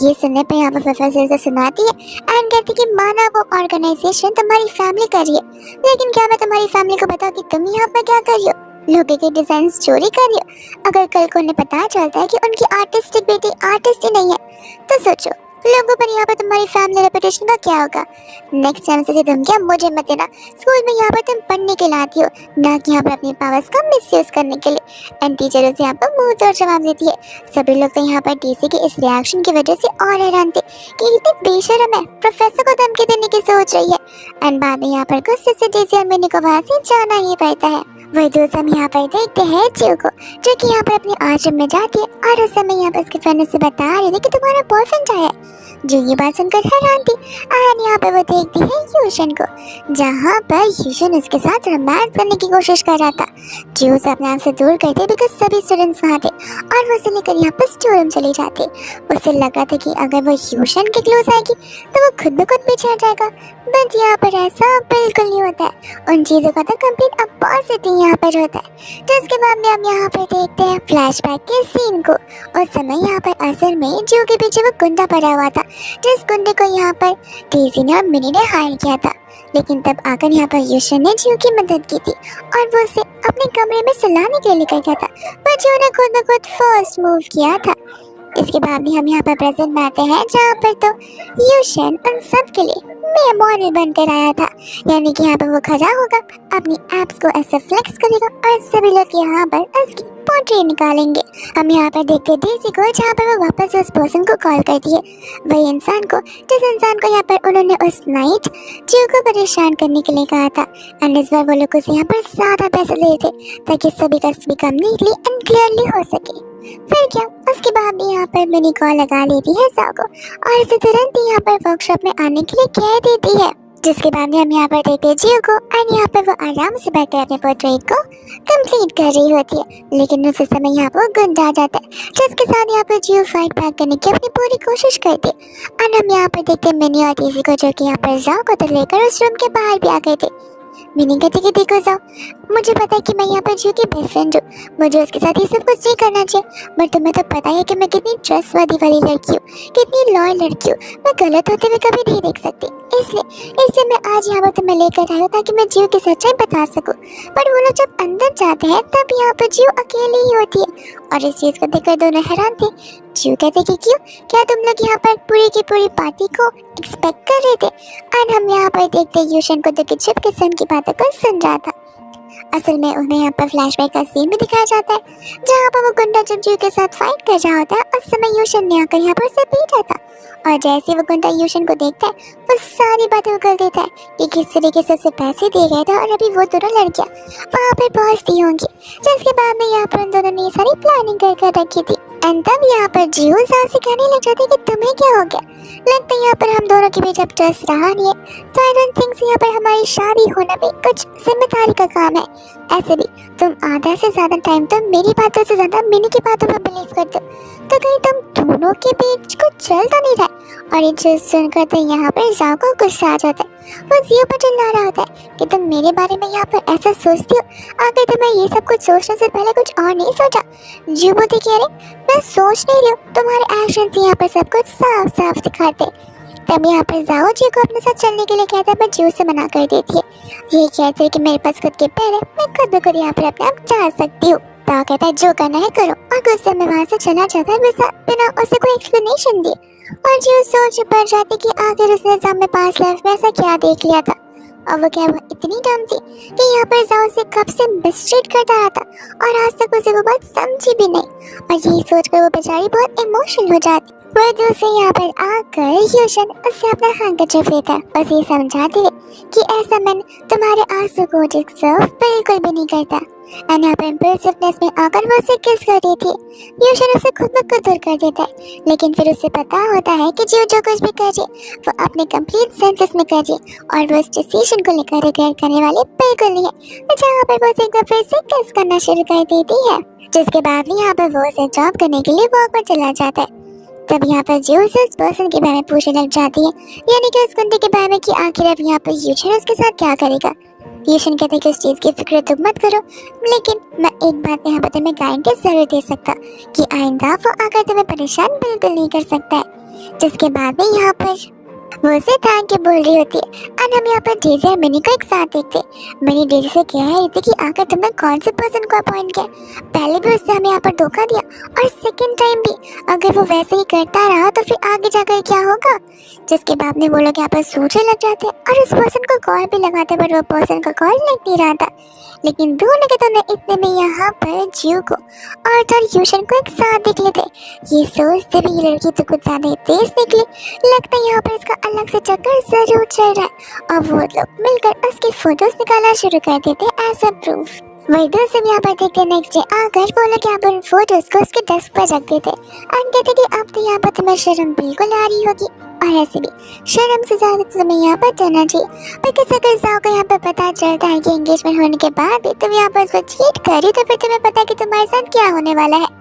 ये सुनने पे यहाँ पर प्रोफेसर से सुनाती है एंड कहती कि माना वो ऑर्गेनाइजेशन तुम्हारी फैमिली कर रही है, लेकिन क्या मैं तुम्हारी फैमिली को बताऊँ कि तुम यहाँ पर क्या कर रही हो, लोगों के डिजाइन चोरी कर रही हो। अगर कल को उन्हें पता चलता है कि उनकी आर्टिस्टिक बेटी आर्टिस्ट ही नहीं है, तो सोचो लोगों पर यहाँ पर तुम्हारी फैमिली रेपुटेशन का क्या होगा। नेक्स्ट टाइम से धमकियाँ मुझे मत देना। स्कूल में यहाँ पर तुम पढ़ने के लिए आती हो, ना कि यहाँ पर अपनी पावर्स का मिसयूज करने के लिए। एंड टीचर उसे यहाँ पर मुंह तोड़ जवाब देती है। सभी लोग तो यहाँ पर डीसी के इस रिएक्शन की वजह से और हैरान थे कि इतनी बेशर्म है, प्रोफेसर को धमकी देने की सोच रही है। एंड बाद में यहाँ पर गुस्से से डीसी और मिनी को वहाँ से जाना ही पड़ता है। वही दोस्त हम यहाँ पर देखते हैं जियो को, जो कि यहाँ पर अपने आश्रम में जाती है, और उस समय यहाँ पर उसके फ्रेंड से बता रही थी कि तुम्हारा बॉयफ्रेंड आया है। जो ये बात सुनकर हैरान थी। और यहाँ पर वो देखती है यूशन को, जहाँ पर यूशन उसके साथ रोमांस करने की कोशिश कर रहा था। जियो उसे अपने आप से दूर करते बिकॉज सभी स्टूडेंट्स वहाँ थे, और वो उसे लेकर यहाँ पर स्टोर रूम चली जाती। उसे लग रहा था कि अगर वो यूशन के क्लोज आएगी तो वो खुद ब खुद पीछे हट जाएगा, बट यहाँ पर ऐसा बिल्कुल नहीं होता है। उन चीज़ों का तो कंप्लीट अपोजिट ही यहाँ पर होता है। जिसके बाद में हम यहाँ पर देखते हैं फ्लैशबैक के सीन को। उस समय यहाँ पर असल में जियो के पीछे वो गुंडा पड़ा हुआ था, जिस गुंडे को यहाँ पर डेज़ी ने और मिनी ने हायर किया था। लेकिन तब आकर यहाँ पर यूशन ने जियो की मदद की थी, और वो उसे अपने कमरे में सुलाने के लिए लेकर गया था, पर जियो ने खुद ब खुद फर्स्ट मूव किया था। इसके बाद भी हम यहाँ पर प्रेजेंट में आते हैं, जहाँ पर तो यूशन उन सब के लिए मेमोरी बनकर आया था। यानी कि यहाँ पर वो खड़ा होगा, अपनी एप्स को ऐसे फ्लेक्स करेगा, और सभी लोग यहाँ पर उसकी पोर्ट्रेट निकालेंगे। हम यहाँ पर देखते हैं डेज़ी को, जहाँ पर वो वापस उस पर्सन को कॉल करती है, वही इंसान को जिस इंसान को यहाँ पर उन्होंने उस नाइट जियो को परेशान करने के लिए कहा था। एंड इस बार वो लोग उसे यहाँ पर ज़्यादा पैसे दे थे ताकि सभी का स्पीकर नीटली एंड क्लियरली हो सके। फिर क्या, उसके बाद भी यहाँ पर मिनी कॉल लगा लेती है साव को, और इसे तुरंत ही यहाँ पर वर्कशॉप में आने के लिए कह देती है। जिसके बाद में हम यहाँ पर देखते हैं जियो को, और यहाँ पर वो आराम से बैठकर अपने पोर्ट्रेट को कंप्लीट कर रही होती है। लेकिन उस समय यहाँ पर गुंडा आ जाता है, जिसके साथ यहाँ पर जियो फाइट बैक करने की अपनी पूरी कोशिश करती है। और हम यहाँ पर देखते हैं मिनी और डेज़ी को, जो कि यहाँ पर जाओ को तो लेकर उस रूम के बाहर भी आ गए थे। मिनी कहती कि देखो जाओ, मुझे पता है कि मैं यहाँ पर जियो की बेस्ट फ्रेंड हूँ, मुझे उसके साथ ये सब कुछ नहीं करना चाहिए, बट तुम्हें तो पता है कि मैं कितनी ट्रस्टवर्दी वाली लड़की हूँ, कितनी लॉयल लड़की हूँ, मैं गलत होते हुए कभी नहीं देख सकती। इसलिए मैं आज यहाँ पर तुम्हें लेकर आई हूँ ताकि मैं जियो की सच्चाई बता सकूँ। पर वो लोग जब अंदर जाते हैं तब यहाँ पर जियो अकेली ही होती है, और इस चीज़ को देखकर दोनों हैरान थे। जियो कहते कि क्यों, क्या तुम लोग यहाँ पर पूरी की पूरी पार्टी को एक्सपेक्ट कर रहे थे? और हम यहाँ पर देखते यूशन को जो कि चुप के सन की बातों को सुन रहा था। असल में उन्हें यहाँ पर फ्लैशबैक का सीन भी दिखाया जाता है, जहाँ पर वो गुंडा जब जियो के साथ फाइट कर रहा होता है, उस समय यूशन ने आकर यहाँ पर उसे पीटा था। और जैसे वो गुंडा यूशन को देखता है, वो सारी बातें उगल देता है कि किस तरीके से उसे पैसे दिए गए थे, और अभी वो दोनों लड़कियाँ वहाँ पर पहुँचती होंगी। जिसके बाद में यहाँ पर उन दोनों ने ये सारी प्लानिंग कर रखी थी। एंड तब यहाँ पर जियो से कहने लग जाती है कि तुम्हें क्या हो गया, लगता है यहाँ पर हम दोनों के बीच अब ट्रस्ट रहा नहीं है, तो आई डोंट थिंक यहाँ पर हमारी शादी होना भी कुछ जिम्मेदारी का काम है। ऐसे भी तुम आधा से ज्यादा टाइम तो मेरी बातों से ज्यादा मिनी की बातों पर बिलीव करते हो, तो कहीं तुम दोनों के बीच कुछ चल तो नहीं रहा। और ये चीज सुनकर तो यहाँ पर जाओ को गुस्सा आ जाता है। वो जियो पर चिल्ला रहा होता है कि तुम मेरे बारे में यहाँ पर ऐसा सोचती हो, आगे तुम्हें ये सब कुछ सोचने से पहले कुछ और नहीं सोचा। जियो बोलती कि अरे मैं सोच नहीं रही हूँ, तुम्हारे एक्शन यहाँ पर सब कुछ साफ साफ दिखाते। तब यहाँ पर जाओ जियो को अपने साथ चलने के लिए कहता है, पर जियो से मना कर देती है। ये कहते हैं कि मेरे पास खुद के पैर है, मैं खुद ब खुद यहाँ पर अपने आप जा सकती हूँ। तो कहता है जो करना है करो, और गुस्से में वहाँ से चला जाता है बिना उसे कोई एक्सप्लेनेशन दिए। और जियो सोच पड़ जाती कि आखिर उसने एग्जाम में पास लाइफ में ऐसा क्या देख लिया था, और वो क्या वो इतनी डम थी कि यहाँ पर जाओ से कब से मिसट्रीट करता रहा था और आज तक उसे वो बात समझी भी नहीं। और यही सोचकर वो बेचारी बहुत इमोशनल हो जाती। वो दूसरे यहाँ पर आकर यूशन उससे अपना हैंकरचिफ लेता है, बस ये समझाती है कि ऐसा मन तुम्हारे आंसू को डिजर्व बिल्कुल भी नहीं करता। एंड यहाँ पर इम्पल्सिवनेस में आकर वो उसे किस कर रही थी। यूशन उसे खुद ब खुद दूर कर देता है, लेकिन फिर उसे पता होता है कि जो कुछ भी कर रही वो अपने कंप्लीट सेंसेस में कर रही और वो इस डिसीजन को लेकर रिग्रेट करने वाली बिल्कुल नहीं है। जहाँ पर वो एक बार फिर से किस करना शुरू कर देती है, जिसके बाद भी यहाँ पर वो उसे जॉब करने के लिए वॉक पर चला जाता है। तब यहाँ पर जियो से उस पर्सन के बारे में पूछने लग जाती है, यानी कि उस कुंती के बारे में कि आखिर अब यहाँ पर यूशन उसके साथ क्या करेगा। यूशन कहते हैं कि उस चीज़ की फिक्र तुम मत करो, लेकिन मैं एक बात यहाँ पर तुम्हें गारंटी जरूर दे सकता कि आइंदा वो आकर तुम्हें परेशान बिल्कुल नहीं कर सकता है। जिसके बाद में यहाँ पर वो उसे थैंक के बोल रही होती है। एंड हम यहाँ पर डेजी और मिनी को एक साथ देखते। मिनी डेजी से कह रही थी कि आकर तुमने कौन से पर्सन को अपॉइंट किया, पहले भी उसने हमें यहाँ पर धोखा दिया और सेकंड टाइम भी अगर वो वैसे ही करता रहा तो फिर आगे जाकर क्या होगा। जिसके बाद में वो लोग यहाँ पर सोचने लग जाते और उस पर्सन को कॉल भी लगाते, पर वो पर्सन का कॉल लग नहीं रहा था। लेकिन दोनों के दोनों इतने में यहाँ पर जियो को और यूशन को एक साथ देख लेते। ये सोचते भी ये लड़की तो कुछ ज्यादा ही तेज निकली, लगता है यहाँ पर इसका अलग से चक्कर जरूर चल रहा है। और वो लोग मिलकर उसकी फोटोज निकालना शुरू कर देते एज अ प्रूफ। वही दूसरे यहाँ पर देखते नेक्स्ट डे आकर वो लोग यहाँ पर फोटोज को उसके डेस्क पर रख देते और कहते कि अब तो यहाँ पर तुम्हें शर्म बिल्कुल आ रही होगी, और ऐसे भी शर्म से ज्यादा तुम्हें यहाँ पर डरना चाहिए, बिकॉज अगर जाओ को यहाँ पर पता चलता है कि एंगेजमेंट होने के बाद भी तुम यहाँ पर उसको चीट करी तो फिर तुम्हें पता है कि तुम्हारे साथ क्या होने वाला है।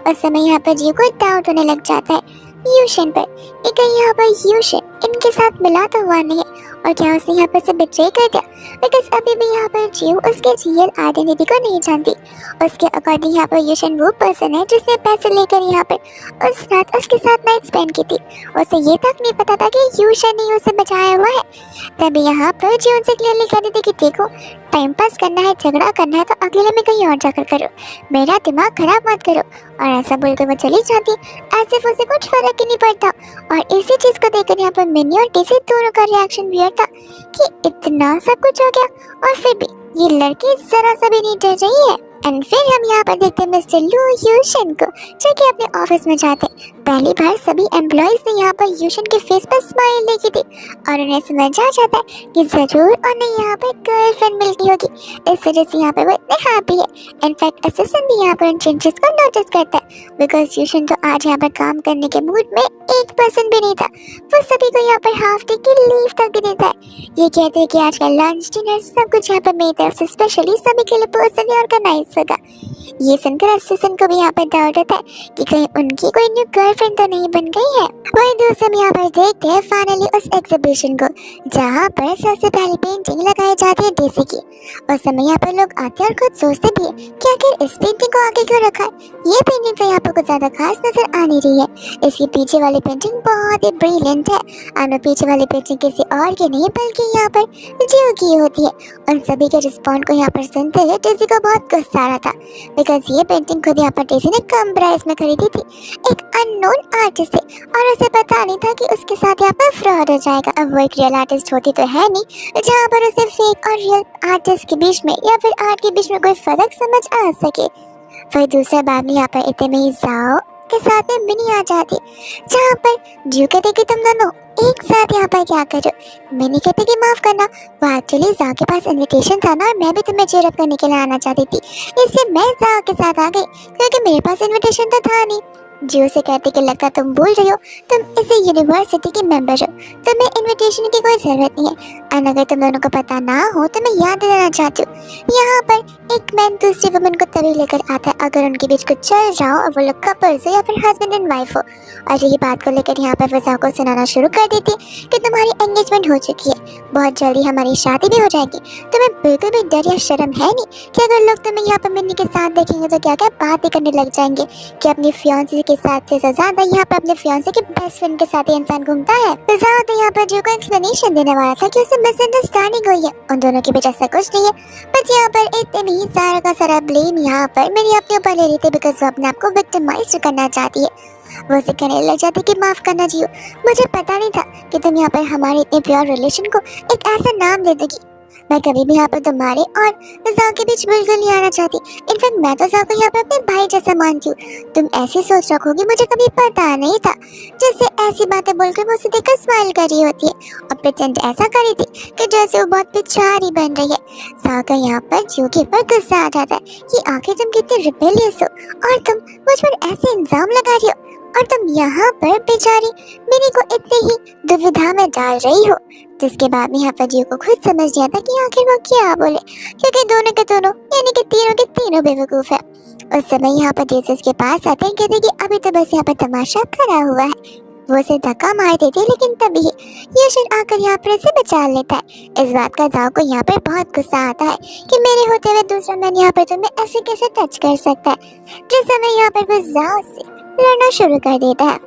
उस समय यहाँ पर जियो को डाउट होने लग जाता है यूशन पर, लेकिन यहाँ पर यूशन इनके साथ मिला तो हुआ नहीं है, और क्या उसने यहाँ पर से बिट्रे कर दिया, बिकॉज अभी भी यहाँ पर जियो उसके रियल आइडेंटिटी को नहीं जानती। उसके अकॉर्डिंग यहाँ पर यूशन वो पर्सन है जिसने पैसे लेकर यहाँ पर उस रात उसके साथ नाइट स्पेंड की थी। उसे ये तक नहीं पता था कि यूशन ही उसे बचाया हुआ है। तभी यहाँ पर जियो उनसे क्लियरली कह देती कि देखो टाइम पास करना है, झगड़ा करना है तो अकेले में कहीं और जाकर करो, मेरा दिमाग खराब मत करो। और ऐसा बोलकर वो चली जाती, ऐसे उसे कुछ फर्क ही नहीं पड़ता। और इसी चीज को देखकर यहाँ पर मिनी और डेजी दोनों का रिएक्शन वियर्ड था कि इतना सब कुछ हो गया और फिर भी ये लड़की जरा सा भी नहीं डर रही है। एंड फिर हम यहाँ पर देखते हैं मिस्टर लू यूशन को जो कि अपने ऑफिस में जाते। पहली बार सभी एम्प्लॉयज ने यहाँ पर यूशन के फेस पर स्माइल देखी थी और उन्हें समझ आ जाता है कि जरूर उन्हें यहाँ पर गर्लफ्रेंड मिलती होगी, इस वजह से यहाँ पर वो इतने हैप्पी है। इनफैक्ट असिस्टेंट भी यहाँ पर उन चेंजेस को नोटिस करता है, बिकॉज यूशन तो आज यहाँ पर काम करने के मूड में 1% भी नहीं था। वो सभी को यहाँ पर हाफ डे की लीव तक भी देता है। ये कहते हैं कि आज का लंच डिनर सब कुछ यहाँ पर मेरी तरफ से स्पेशली सभी के लिए पर्सनली ऑर्गेनाइज होगा। ये सुनकर असिस्टेंट को भी यहाँ पर डाउट होता है कि कहीं उनकी कोई न्यू गर्लफ्रेंड तो नहीं बन गई है। वही दूसरे में यहाँ पर देखते हैं फाइनली उस एग्जीबिशन को जहाँ पर सबसे पहली पेंटिंग लगाई जाती है डेजी की। उस समय यहाँ पर लोग आते हैं और खुद सोचते भी है कि आखिर इस पेंटिंग को आगे क्यों रखा है। ये पेंटिंग तो यहाँ पर कुछ ज्यादा खास नजर आ नहीं रही है। इसकी पीछे वाली पेंटिंग बहुत ही ब्रिलियंट है और पीछे वाली पेंटिंग किसी और की नहीं बल्कि यहाँ पर जियो की होती है। उन सभी के रिस्पॉन्ड को यहाँ पर सुनते हुए डेजी को बहुत गुस्सा आ रहा था, बिकॉज ये पेंटिंग खुद यहाँ पर डेजी ने कम प्राइस में खरीदी थी एक अननोन आर्टिस्ट से, और उसे पता नहीं था कि उसके साथ यहाँ पर फ्रॉड हो जाएगा। अब वो एक रियल आर्टिस्ट होती तो है नहीं जहाँ पर उसे फेक और रियल आर्टिस्ट के बीच में या फिर आर्ट के बीच में कोई फर्क समझ आ सके। फिर दूसरे बाद में यहाँ पर इतने में ही जाओ के साथ में मिनी आ जाती, जहाँ पर जियो कहते कि तुम दोनों एक साथ यहाँ पर क्या कर रहे हो। मिनी कहते कि माफ करना, वो एक्चुअली जाओ के पास इनविटेशन था ना, और मैं भी तुम्हें चीयर अप करने के लिए आना चाहती थी, इसलिए मैं जाओ के साथ आ गई, क्योंकि मेरे पास इनविटेशन तो था नहीं। जियो से कहती कि लगता तुम भूल रही हो, तुम इसी यूनिवर्सिटी की मेंबर हो, तुम्हें इनविटेशन की कोई जरूरत नहीं है। और अगर तुम दोनों को पता ना हो तो मैं याद दिलाना चाहती हूँ, यहाँ पर एक मैन दूसरी वुमन को तभी लेकर आता है अगर उनके बीच कुछ चल रहा हो और वो लोग कपल्स हो या फिर हस्बैंड एंड वाइफ हो। और ये बात को लेकर यहाँ पर फिजा को सुनाना शुरू कर देती कि तुम्हारी एंगेजमेंट हो चुकी है, बहुत जल्दी हमारी शादी भी हो जाएगी, तुम्हें बिल्कुल भी डर या शर्म है नहीं कि अगर लोग तुम्हें यहाँ पर मिनी के साथ देखेंगे तो क्या क्या बातें करने लग जाएंगे कि अपनी फियांसी के साथ से ज्यादा यहाँ पर अपने फियांसे के बेस्ट फ्रेंड के साथ ही इंसान घूमता है। फिजा तो यहाँ पर जो को एक्सप्लेनेशन देने वाला था कि उसे मिसअंडरस्टैंडिंग हुई है, उन दोनों के बीच ऐसा कुछ नहीं है, बट यहाँ पर इतने ही सारा का सारा ब्लेम यहाँ पर मेरी अपने ऊपर ले रही थी, बिकॉज वो अपने आप को विक्टिमाइज करना चाहती है। वो उसे कहने लग जाती कि माफ करना जियो, मुझे पता नहीं था कि तुम यहाँ पर हमारे इतने प्योर रिलेशन को एक ऐसा नाम दे दोगी। मैं कभी भी यहाँ पर तुम्हारे और जाओ के बीच बिल्कुल नहीं आना चाहती, इनफैक्ट मैं तो जाओ को यहाँ पर अपने भाई जैसा मानती हूँ। तुम ऐसी सोच रखोगी मुझे कभी पता नहीं था। जैसे ऐसी बातें बोलकर वो उसे देखकर स्माइल कर रही होती है और प्रेटेंड ऐसा कर रही थी कि जैसे वो बहुत पिछाड़ी बन रही है। जाओ का यहाँ पर जियो के ऊपर गुस्सा आ जाता है कि आखिर तुम कितनी रिबेलियस हो और तुम मुझ पर ऐसे इल्जाम लगा रही हो, और तुम यहाँ पर बेचारी मिनी को इतने ही दुविधा में डाल रही हो। जिसके बाद में यहाँ पर जियो को खुद समझ गया था कि आखिर वो क्या बोले, क्योंकि दोनों के दोनों यानी कि तीनों के तीनों बेवकूफ है। उस समय यहाँ पर जेसस के पास आते हैं, कहते कि अभी तो बस यहाँ पर तमाशा करा हुआ है। वो उसे धक्का मार देती है, लेकिन तभी यशन आकर यहाँ पर उसे बचा लेता है। इस बात का जाओ को यहाँ पर बहुत गुस्सा आता है कि मेरे होते हुए दूसरा मैन यहाँ पर तुम्हें ऐसे कैसे टच कर सकता है। जिस समय यहाँ पर वो जाओ से लड़ना शुरू कर देता है।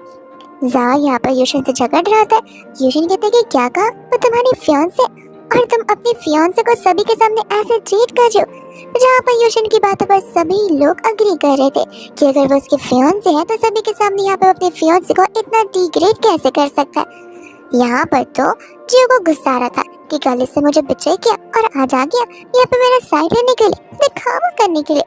जाओ यहाँ पर यूशन से झगड़ रहा था। यूशन कहते कि क्या कहा, वो तुम्हारी फियांसे और तुम अपनी फियांसे को सभी के सामने ऐसे ट्रीट कर रहे हो। जहाँ पर यूशन की बातों पर सभी लोग अग्री कर रहे थे कि अगर वो उसके फियांसे है तो सभी के सामने यहाँ पर अपने फियांसे को इतना डिग्रेड कैसे कर सकता है। यहाँ पर तो जियो को गुस्सा आ रहा था कि कल इससे मुझे बिट्रे किया और आज आ गया यहाँ पे मेरा साइड लेने के लिए, दिखावा करने के लिए।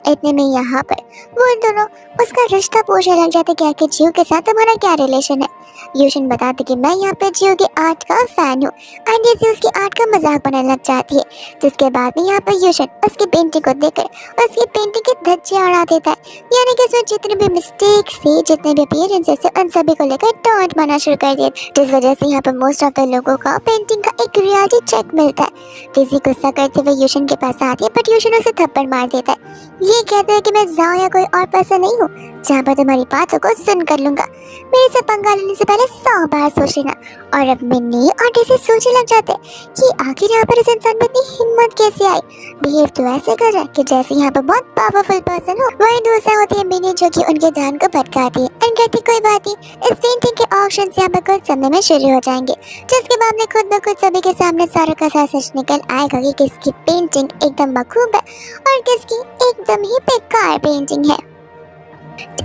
इतने में यहाँ पर वो दोनों उसका रिश्ता पूछने लग जाते कि आखिर जियो के साथ तुम्हारा क्या रिलेशन है। यूशन बताते कि मैं यहाँ पे जियो के आर्ट का फैन हूँ, एंड ये उसकी आर्ट का मजाक बनाने लग जाती है। जिसके बाद में यहाँ पर यूशन उसकी पेंटिंग को देखकर उसकी पेंटिंग के धज्जियां उड़ा देता है, यानी कि उसमें जितने भी मिस्टेक्स थे, जितने भी अपीयरेंसेस थे, उन सभी को लेकर टॉन्ट मारना शुरू कर दिया। जिस वजह से यहाँ पर मोस्ट ऑफ द लोगों का पेंटिंग का एक रियलिटी चेक मिलता है। किसी गुस्सा करते हुए यूशन के पास आती है, बट यूशन उसे थप्पड़ मार देता है। ये कहते हैं कि मैं जाओ या कोई और पर्सन नहीं हूँ जहाँ पर तुम्हारी बातों को सुन कर लूंगा। मेरे से पंगा लेने से पहले 100 बार सोच लेना। और अब मिनी और जैसे सोचने लग जाते कि आखिर यहाँ पर इस इंसान में इतनी हिम्मत कैसे आई। बिहेव तो ऐसे कर रहा है कि जैसे यहाँ पर बहुत पावरफुल पर्सन हो। वही दूसरा होती है मिनी, जो कि उनके ध्यान को भटकाती है एंड कहती कोई बात नहीं, इस पेंटिंग के ऑक्शन यहाँ पर कुछ समय में शुरू हो जाएंगे। जिसके बाद में खुद ब खुद सभी के सामने सारा का सारा सच निकल आएगा कि किसकी पेंटिंग एकदम बखूब है और किसकी एकदम ही बेकार पेंटिंग है।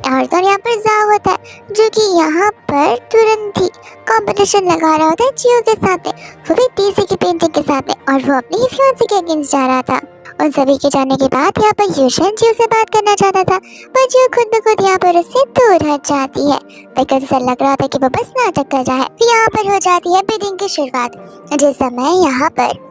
और तो यहाँ पर जाओ होता है, जो कि यहाँ पर तुरंत ही कंपटीशन लगा रहा होता है जियो के साथ में, वो भी डीसी की पेंटिंग के साथ में, और वो अपनी ही फियांसे के अगेंस्ट जा रहा था। उन सभी के जाने के बाद यहाँ पर यूशन जियो से बात करना चाहता था, पर जियो खुद ब खुद यहाँ पर उससे दूर हट जाती है, बिकॉज उसे लग रहा था कि वो बस नाटक कर रहा है। यहाँ पर हो जाती है बिडिंग की शुरुआत, जिस समय यहाँ पर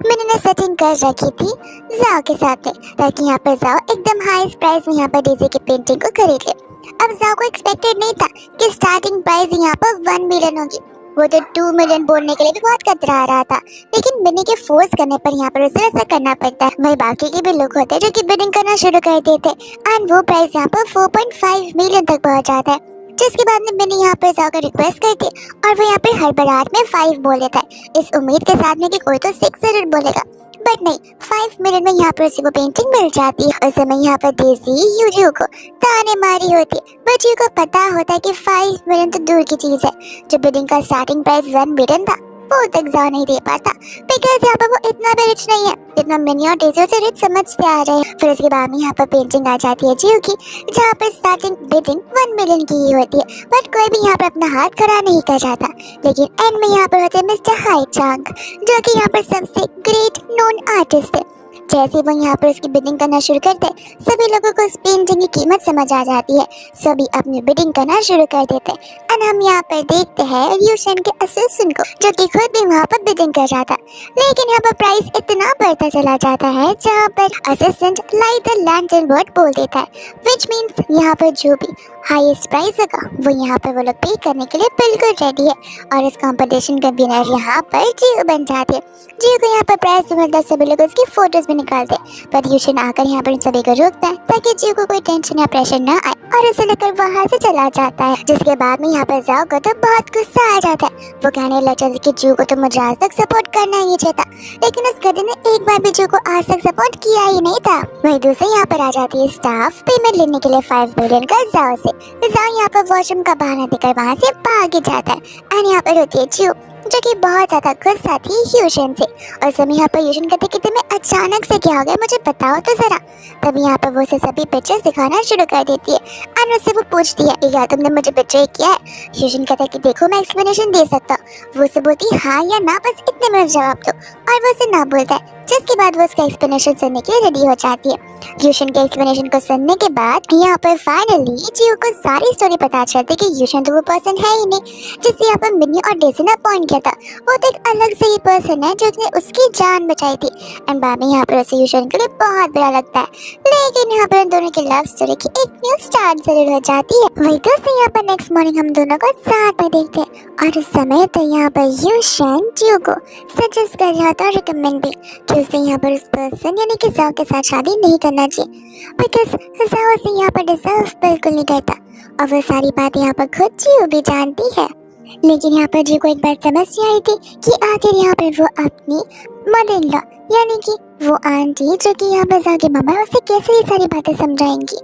मैंने सेटिंग कर रखी थी जाओ के साथ में, ताकि यहाँ पर जाओ एकदम हाई प्राइस में यहाँ पर डीजे की पेंटिंग को खरीद ले। अब जाओ को एक्सपेक्टेड नहीं था कि स्टार्टिंग प्राइस यहाँ पर 1 मिलियन होगी। वो तो 2 मिलियन बोलने के लिए भी बहुत कतरा रहा था, लेकिन बिडिंग के फोर्स करने पर यहाँ पर उसे ऐसा करना पड़ता है। वही बाकी के भी लोग होते हैं जो कि बिडिंग करना शुरू कर देते हैं, एंड वो प्राइस यहाँ पर 4.5 मिलियन तक पहुँच जाता है। जिसके बाद में मैंने यहाँ पर जाकर रिक्वेस्ट करती और वो यहाँ पर हड़बड़ाहट में 5 बोल देता है, इस उम्मीद के साथ में कि कोई तो 6 जरूर बोलेगा, बट नहीं, 5 मिनट में यहाँ पर उसी को पेंटिंग मिल जाती है। उस समय यहाँ पर डेज़ी यूजियो को ताने मारी होती है, बट यूजियो को पता होता है कि 5 मिलियन तो दूर की चीज है। जो बिडिंग का स्टार्टिंग प्राइस 1 मिलियन था वो तक जा नहीं दे पाता, बिकॉज यहाँ पर वो इतना भी रिच नहीं है जितना मिनी और डेज़ी से रिच समझते आ रहे हैं। फिर उसके बाद में यहाँ पर पेंटिंग आ जाती है जियो की, जहाँ पर स्टार्टिंग बिडिंग 1 मिलियन की ही होती है, बट कोई भी यहाँ पर अपना हाथ खड़ा नहीं कर रहा था। लेकिन एंड में यहाँ पर होते हैं मिस्टर हाई चांग, जो कि यहाँ पर सबसे ग्रेट नोन आर्टिस्ट है, जैसे वो यहाँ पर उसकी बिडिंग करना शुरू करते, सभी लोगों को उस पेंटिंग की कीमत समझ आ जाती है। सभी अपनी बिडिंग करना शुरू कर देते हैं। और हम यहाँ पर देखते हैं यूशन के असिस्टेंट को, जो कि खुद भी वहाँ पर बिडिंग कर रहा था। लेकिन यहाँ पर प्राइस इतना बढ़ता चला जाता है जहाँ पर assistant light the lantern word बोल देता है, विच मीन्स यहाँ पर जो भी हाईएस्ट प्राइस होगा वो यहाँ पर वो लोग पे करने के लिए बिल्कुल रेडी है। और इस कंपटीशन का विनर यहाँ पर जियो बन जाती है। जियो को यहाँ पर प्राइस से मिलता, सभी लोग उसकी फोटोज भी निकालते, पर यूशन आकर यहाँ पर इन सभी को रोकता है ताकि जियो को कोई टेंशन या प्रेशर ना आए, और उसे लेकर वहाँ से चला जाता है। जिसके बाद में यहाँ पर जाओ को तो बहुत गुस्सा आ जाता है। वो कहने लग जाता है कि जियो को तो मुझे आज तक सपोर्ट करना ही चाहता, लेकिन उस गधे ने एक बार भी जियो को आज तक सपोर्ट किया ही नहीं था। वही दूसरे यहाँ पर आ जाती है स्टाफ पेमेंट लेने के लिए 5 मिलियन का जाओ से। जाओ यहाँ पर वॉशरूम का बहाना देकर वहाँ से भाग जाता है। और यहाँ पर होती है जियो, जो कि बहुत ज्यादा गुस्सा थी यूशन से। और समय यहाँ पर यूशन कहते कि तुम्हें अचानक से क्या हो गया, मुझे बताओ तो जरा। तब यहाँ पर वो उसे सभी पिक्चर्स दिखाना शुरू कर देती है और उससे वो पूछती है क्या तुमने मुझे पिक्चर किया है। यूशन कहता है कि देखो मैं एक्सप्लेनेशन दे सकता हूँ। वो उसे बोलती हाँ या ना, बस इतने में जवाब दो, और वो उसे ना बोलता है। जिसके बाद वो उसका एक्सप्लेनेशन सुनने के लिए रेडी हो जाती है। यूशन के एक्सप्लेनेशन को सुनने के बाद यहाँ पर फाइनली जियो को सारी स्टोरी पता चलती कि यूशन तो वो पर्सन है ही नहीं जिससे यहाँ पर मिनी और डेजी ने अपॉइंट किया था। वो तो एक अलग से ही पर्सन है जिसने उसकी जान बचाई थी। एंड बाद में यहाँ पर उसे यूशन के लिए बहुत बुरा लगता है। लेकिन यहाँ पर उन दोनों की लव स्टोरी की एक न्यू स्टार्ट जरूर हो जाती है। वही दोस्तों यहाँ पर नेक्स्ट मॉर्निंग हम दोनों को साथ में देखते हैं, और उस समय तो यहाँ पर यूशन जियो को सजेस्ट कर रहा था, रिकमेंड भी, कि उसे यहाँ पर उस पर्सन यानी कि जाओ के साथ शादी नहीं करना चाहिए, बिकॉज जाओ से यहाँ पर डिजर्व बिल्कुल नहीं करता। और वो सारी बात यहाँ पर खुद जियो भी जानती है। लेकिन यहाँ पर जियो को एक बार समस्या आई थी कि आखिर यहाँ पर वो अपनी मदर इन लॉ यानी कि वो आंटी जो कि यहाँ पर जाके मामा उसे कैसे ये सारी बातें समझाएंगी।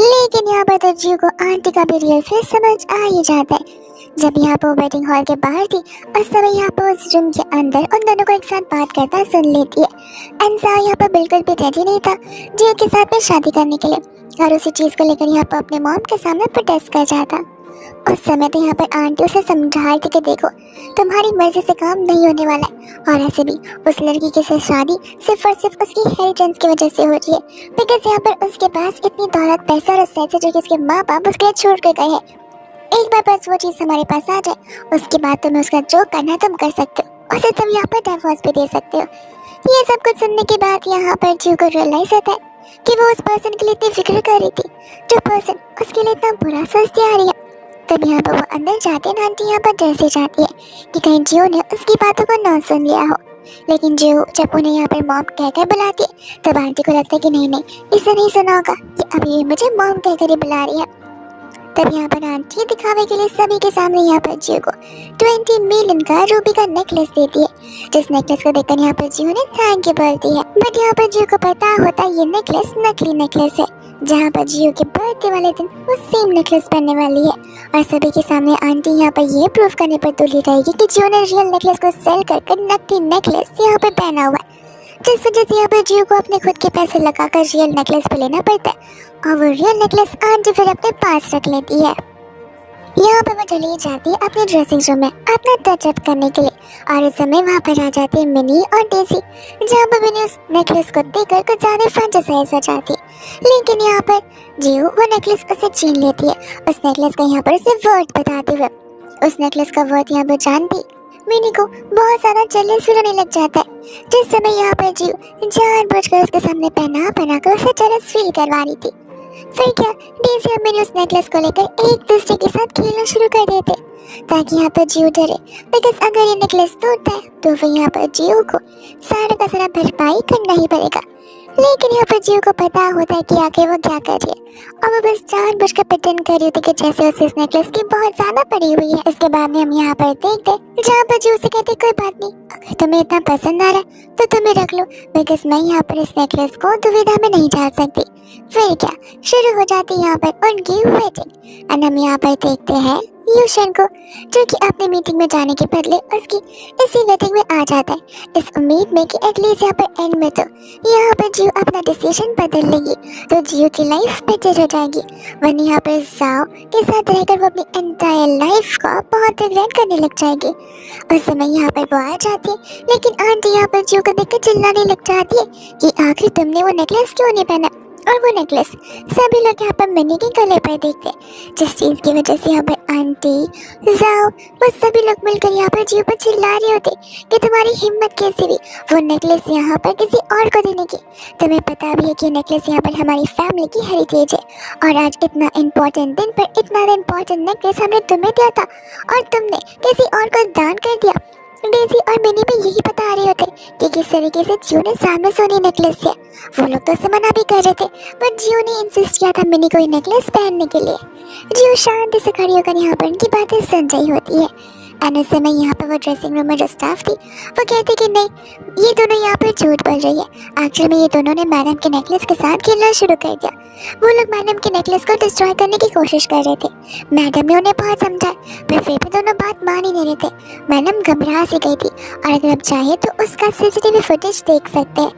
लेकिन यहाँ पर तो जियो को आंटी का भी रियल फेस समझ आ ही जाता है। जब यहाँ पर वेडिंग हॉल के बाहर थी उस समय यहाँ पर उस रूम के अंदर उन दोनों को एक साथ बात करता सुन लेती है। अंसा यहाँ पर बिल्कुल भी रेडी नहीं था जियो के साथ में शादी करने के लिए, और उसी चीज़ को लेकर यहाँ पर अपने मॉम के सामने प्रोटेस्ट कर जाता। उस समय तो यहाँ पर आंटी उसे समझा रही थी कि देखो तुम्हारी मर्जी से काम नहीं होने वाला है, और ऐसे भी उस लड़की के साथ शादी सिर्फ और सिर्फ उसकी हेरिटेंस की वजह से हो रही है, बिकॉज यहाँ पर उसके पास इतनी दौलत पैसा और सेक्स जो कि उसके माँ बाप उसके छोड़ कर गए हैं। एक बार बस वो चीज़ हमारे पास आ जाए उसके बाद तुम्हें उसका जो करना तुम कर सकते हो, उसे तुम यहाँ पर डिवोर्स भी दे सकते हो। ये सब कुछ सुनने के बाद यहाँ पर जियो को रियलाइज होता है कि वो उस पर्सन के लिए इतनी फिक्र कर रही थी जो पर्सन उसके लिए इतना बुरा सोचती आ रही है। तब यहाँ पर वो अंदर जाते हैं, आंटी यहाँ पर डर से जाती है कि कहीं जियो ने उसकी बातों को ना सुन लिया हो। लेकिन जियो जब उन्हें यहाँ पर मॉम कहकर बुलाती है तब आंटी को लगता है कि नहीं इसे नहीं सुना होगा कि अभी ये मुझे मॉम कहकर ही बुला रही है। तब यहाँ पर आंटी दिखावे के लिए सभी के सामने यहाँ पर जियो को 20 मिलियन का रूबी का नेकलेस देती है, जिस नेकलेस को देखकर यहाँ पर जियो ने थैंक यू बोलती है। बट यहाँ पर जियो को पता होता है ये नेकलेस नकली नेकलेस है, जहाँ पर जियो के बर्थडे वाले दिन वो सेम नेकलेस पहनने वाली है। और सभी के सामने आंटी यहाँ पर ये प्रूफ करने पर तुली रहेगी कि जियो ने रियल नेकलेस को सेल कर नकली नेकलेस यहाँ पर पहना हुआ है, जिस वजह से यहाँ पर जियो को अपने खुद के पैसे लगाकर रियल नेकलेस भी लेना पड़ता है, और वो रियल नेकलेस आंटी फिर अपने पास रख लेती है। यहाँ पर वो चली जाती है अपने ड्रेसिंग रूम में अपना टचअप करने के लिए, और इस समय वहाँ पर आ जाती है मिनी और डेजी, जहाँ पर मिनी उस नेकलेस को देखकर कुछ ज़्यादा फैंटासाइज हो जाती है। लेकिन यहाँ पर जियो वो नेकलेस उसे छीन लेती है, उस नेकलेस का यहाँ पर उसे वर्ड बताते हुए। उस नेकलेस का वर्ड यहाँ पर जानती मिनी को बहुत ज़्यादा जेलस फील होने लग जाता है, जिस समय यहाँ पर जियो जानबूझकर उसके सामने पहना कर उसे जेलस फील करवा रही थी। फिर क्या डेजी और मिनी उस नेकलेस को लेकर एक दूसरे के साथ खेलना शुरू कर देते ताकि यहाँ पर जियो डरे, बिकॉज अगर ये नेकलेस टूटता है तो फिर यहाँ पर जियो को सारा का सारा भरपाई करना ही पड़ेगा। लेकिन यहाँ पर जियो को पता होता है कि आखिर वो क्या कर रही है, और वो बस जानबूझकर प्रिटेंड कर रही थी कि जैसे उसे इस नेकलेस की बहुत ज्यादा पड़ी हुई है। इसके बाद में हम यहाँ पर देखते जहाँ पर जियो से कहते कोई बात नहीं, अगर तुम्हें इतना पसंद आ रहा है तो तुम्हें रख लो, बिकॉज मैं यहाँ पर इस नेकलेस को दुविधा में नहीं डाल सकती। फिर क्या शुरू हो जाती है यहाँ पर उनकी वेडिंग, और हम यहाँ पर देखते हैं यूशन को, जो कि अपनी मीटिंग में जाने के बदले उसकी इसी मीटिंग में आ जाता है, इस उम्मीद में कि एटलीस्ट यहाँ पर एंड में तो यहाँ पर जियो अपना डिसीजन बदल लेगी तो जियो की लाइफ बेटर हो जाएगी। वरना यहाँ पर जाओ के साथ रहकर वो अपनी एंटायर लाइफ को बहुत रिग्रेट करने लग जाएगी। उस समय यहाँ पर वो आ जाती है, लेकिन आंटी यहाँ पर जियो को देखकर चिल्लाने लग जाती है कि आखिर तुमने वो नेकलेस क्यों नहीं पहना। और वो नेकलेस सभी लोग यहाँ पर मिनी के गले पर देखते, जिस चीज़ की वजह से यहाँ पर आंटी जाओ वो सभी लोग मिलकर यहाँ पर जियो पर चिल्ला रहे होते कि तुम्हारी हिम्मत कैसी हुई वो नेकलेस यहाँ पर किसी और को देने की। तुम्हें पता भी है कि नेकलेस यहाँ पर हमारी फैमिली की हेरिटेज है और आज इतना इम्पोर्टेंट दिन पर इतना इम्पोर्टेंट नेकलेस हमने तुम्हें दिया था और तुमने किसी और को दान कर दिया। डेजी और मिनी भी यही बता रहे होते कि किस तरीके से जियो ने सामने सोनी नेकलेस दिया। वो लोग तो उसे मना भी कर रहे थे, पर जियो ने इंसिस्ट किया था मिनी को ये नेकलेस पहनने के लिए। जियो शांति से खड़ी होकर यहाँ पर उनकी बातें सुन रही होती है। एंड उस समय यहाँ पर वो ड्रेसिंग रूम में जो स्टाफ थी वो कहती कि नहीं ये दोनों यहाँ पर झूठ बोल रही है। एक्चुअली में ये दोनों ने मैडम के नेकलेस के साथ खेलना शुरू कर दिया। वो लोग मैडम के नेकलेस को डिस्ट्रॉय करने की कोशिश कर रहे थे। मैडम ने उन्हें बहुत समझाया पर फिर भी दोनों बात मान ही नहीं रहे थे। मैडम घबरा सी गई थी और अगर आप चाहे तो उसका सीसीटीवी फुटेज देख सकते हैं।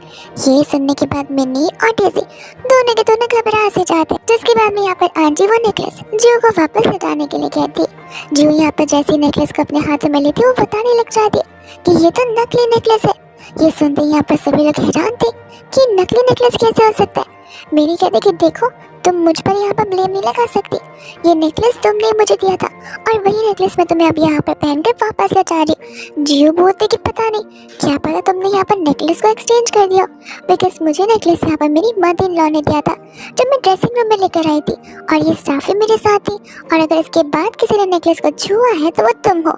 ये सुनने के बाद मिनी और डेजी दोनों के दोनों घबरा से जाते हैं, जिसके बाद में यहाँ पर आंटी वो नेकलेस जियो को वापस लौटाने के लिए कहती है। जियो यहाँ पर जैसे नेकलेस को अपने हाथों में लेती वो बताने लग जाती है कि ये तो नकली नेकलेस है। ये सुनते ही यहाँ पर सभी लोग हैरान थे कि नकली नेकलेस कैसे हो सकता है। मेरी कहते कि देखो तुम मुझ पर यहाँ पर ब्लेम नहीं लगा सकती, ये नेकलेस तुमने मुझे दिया था और वही नेकलेस मैं तुम्हें अब यहाँ पर पहनकर वापस लौटा रही हूँ। जियो बोलते कि पता नहीं क्या पता तुमने यहाँ पर नेकलेस को एक्सचेंज कर दिया, बिकॉज मुझे नेकलेस यहाँ पर मेरी मदर इन लॉ ने दिया था जब मैं ड्रेसिंग रूम में लेकर आई थी और ये स्टाफ भी मेरे साथ थी और अगर इसके बाद किसी ने नेकलेस को छुआ है तो वो तुम हो।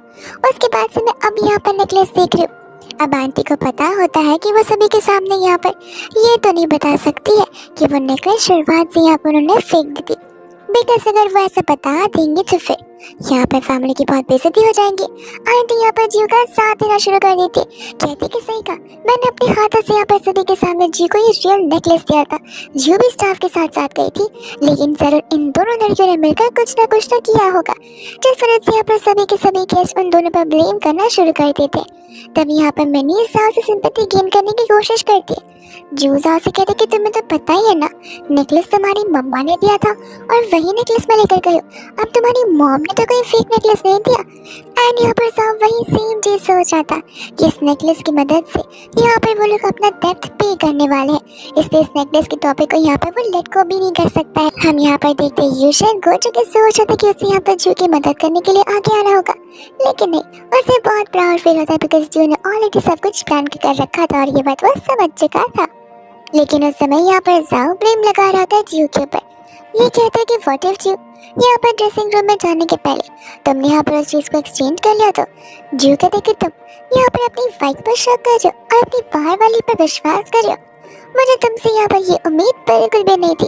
उसके बाद से मैं अब यहाँ पर नेकलेस देख रही हूँ। अब आंटी को पता होता है कि वो सभी के सामने यहाँ पर ये तो नहीं बता सकती है कि वो नेकलेस शुरुआत से यहाँ पर उन्होंने फेंक दी थी, बिकॉज अगर वो ऐसा बता देंगे तो फिर यहाँ पर फैमिली की बहुत बेइज्जती हो जाएंगी। आंटी यहाँ पर जियो का साथ देना शुरू कर देती, कहती कि सही कहा, मैंने अपने हाथों से यहाँ पर सभी के सामने जियो को ये रियल नेकलेस दिया था। जियो भी स्टाफ के साथ साथ गई थी, लेकिन जरूर इन दोनों लड़कियों ने मिलकर कुछ ना कुछ तो किया होगा, जिस वजह से यहाँ पर सभी के सभी केस उन दोनों पर ब्लेम करना शुरू कर देते। तब यहाँ पर मिनी जाओ से सिंपैथी गेन करने की कोशिश करती है। जियो जाओ से कहते कि तुम्हें तो पता ही है ना, नेकलेस तुम्हारी मम्मा ने दिया था और वही नेकलेस मैं लेकर गई हूँ। अब तुम्हारी मॉम ने तो कोई फेक नेकलेस नहीं दिया। एंड यहाँ पर जाओ वही सेम चीज सोच रहा था कि इस नेकलेस की मदद से यहाँ पर वो लोग अपना डेब्ट पे करने वाले हैं, इसलिए इस नेकलेस के टॉपिक को यहाँ पर वो लेट को भी नहीं कर सकता है। हम यहाँ पर देखते हैं यूशन को, जो कि सोच रहे थे कि उसे यहाँ पर जियो की मदद करने के लिए आगे आना होगा, लेकिन नहीं, उसे बहुत प्राउड फील होता है बिकॉज जियो ने ऑलरेडी सब कुछ प्लान कर रखा था और ये बात वो समझ चुका था। लेकिन उस समय यहाँ पर जाओ ब्लेम लगा रहा था जियो के ऊपर। ये कहता है कि व्हाट इफ जियो यहाँ पर ड्रेसिंग रूम में जाने के पहले तुमने यहाँ पर उस चीज को एक्सचेंज कर लिया तो। जियो कहते कि तुम यहाँ पर अपनी वाइफ पर शक कर रहे हो और अपनी बाहर वाली पर विश्वास कर रहे हो। मुझे तुमसे यहाँ पर ये उम्मीद बिल्कुल भी नहीं थी।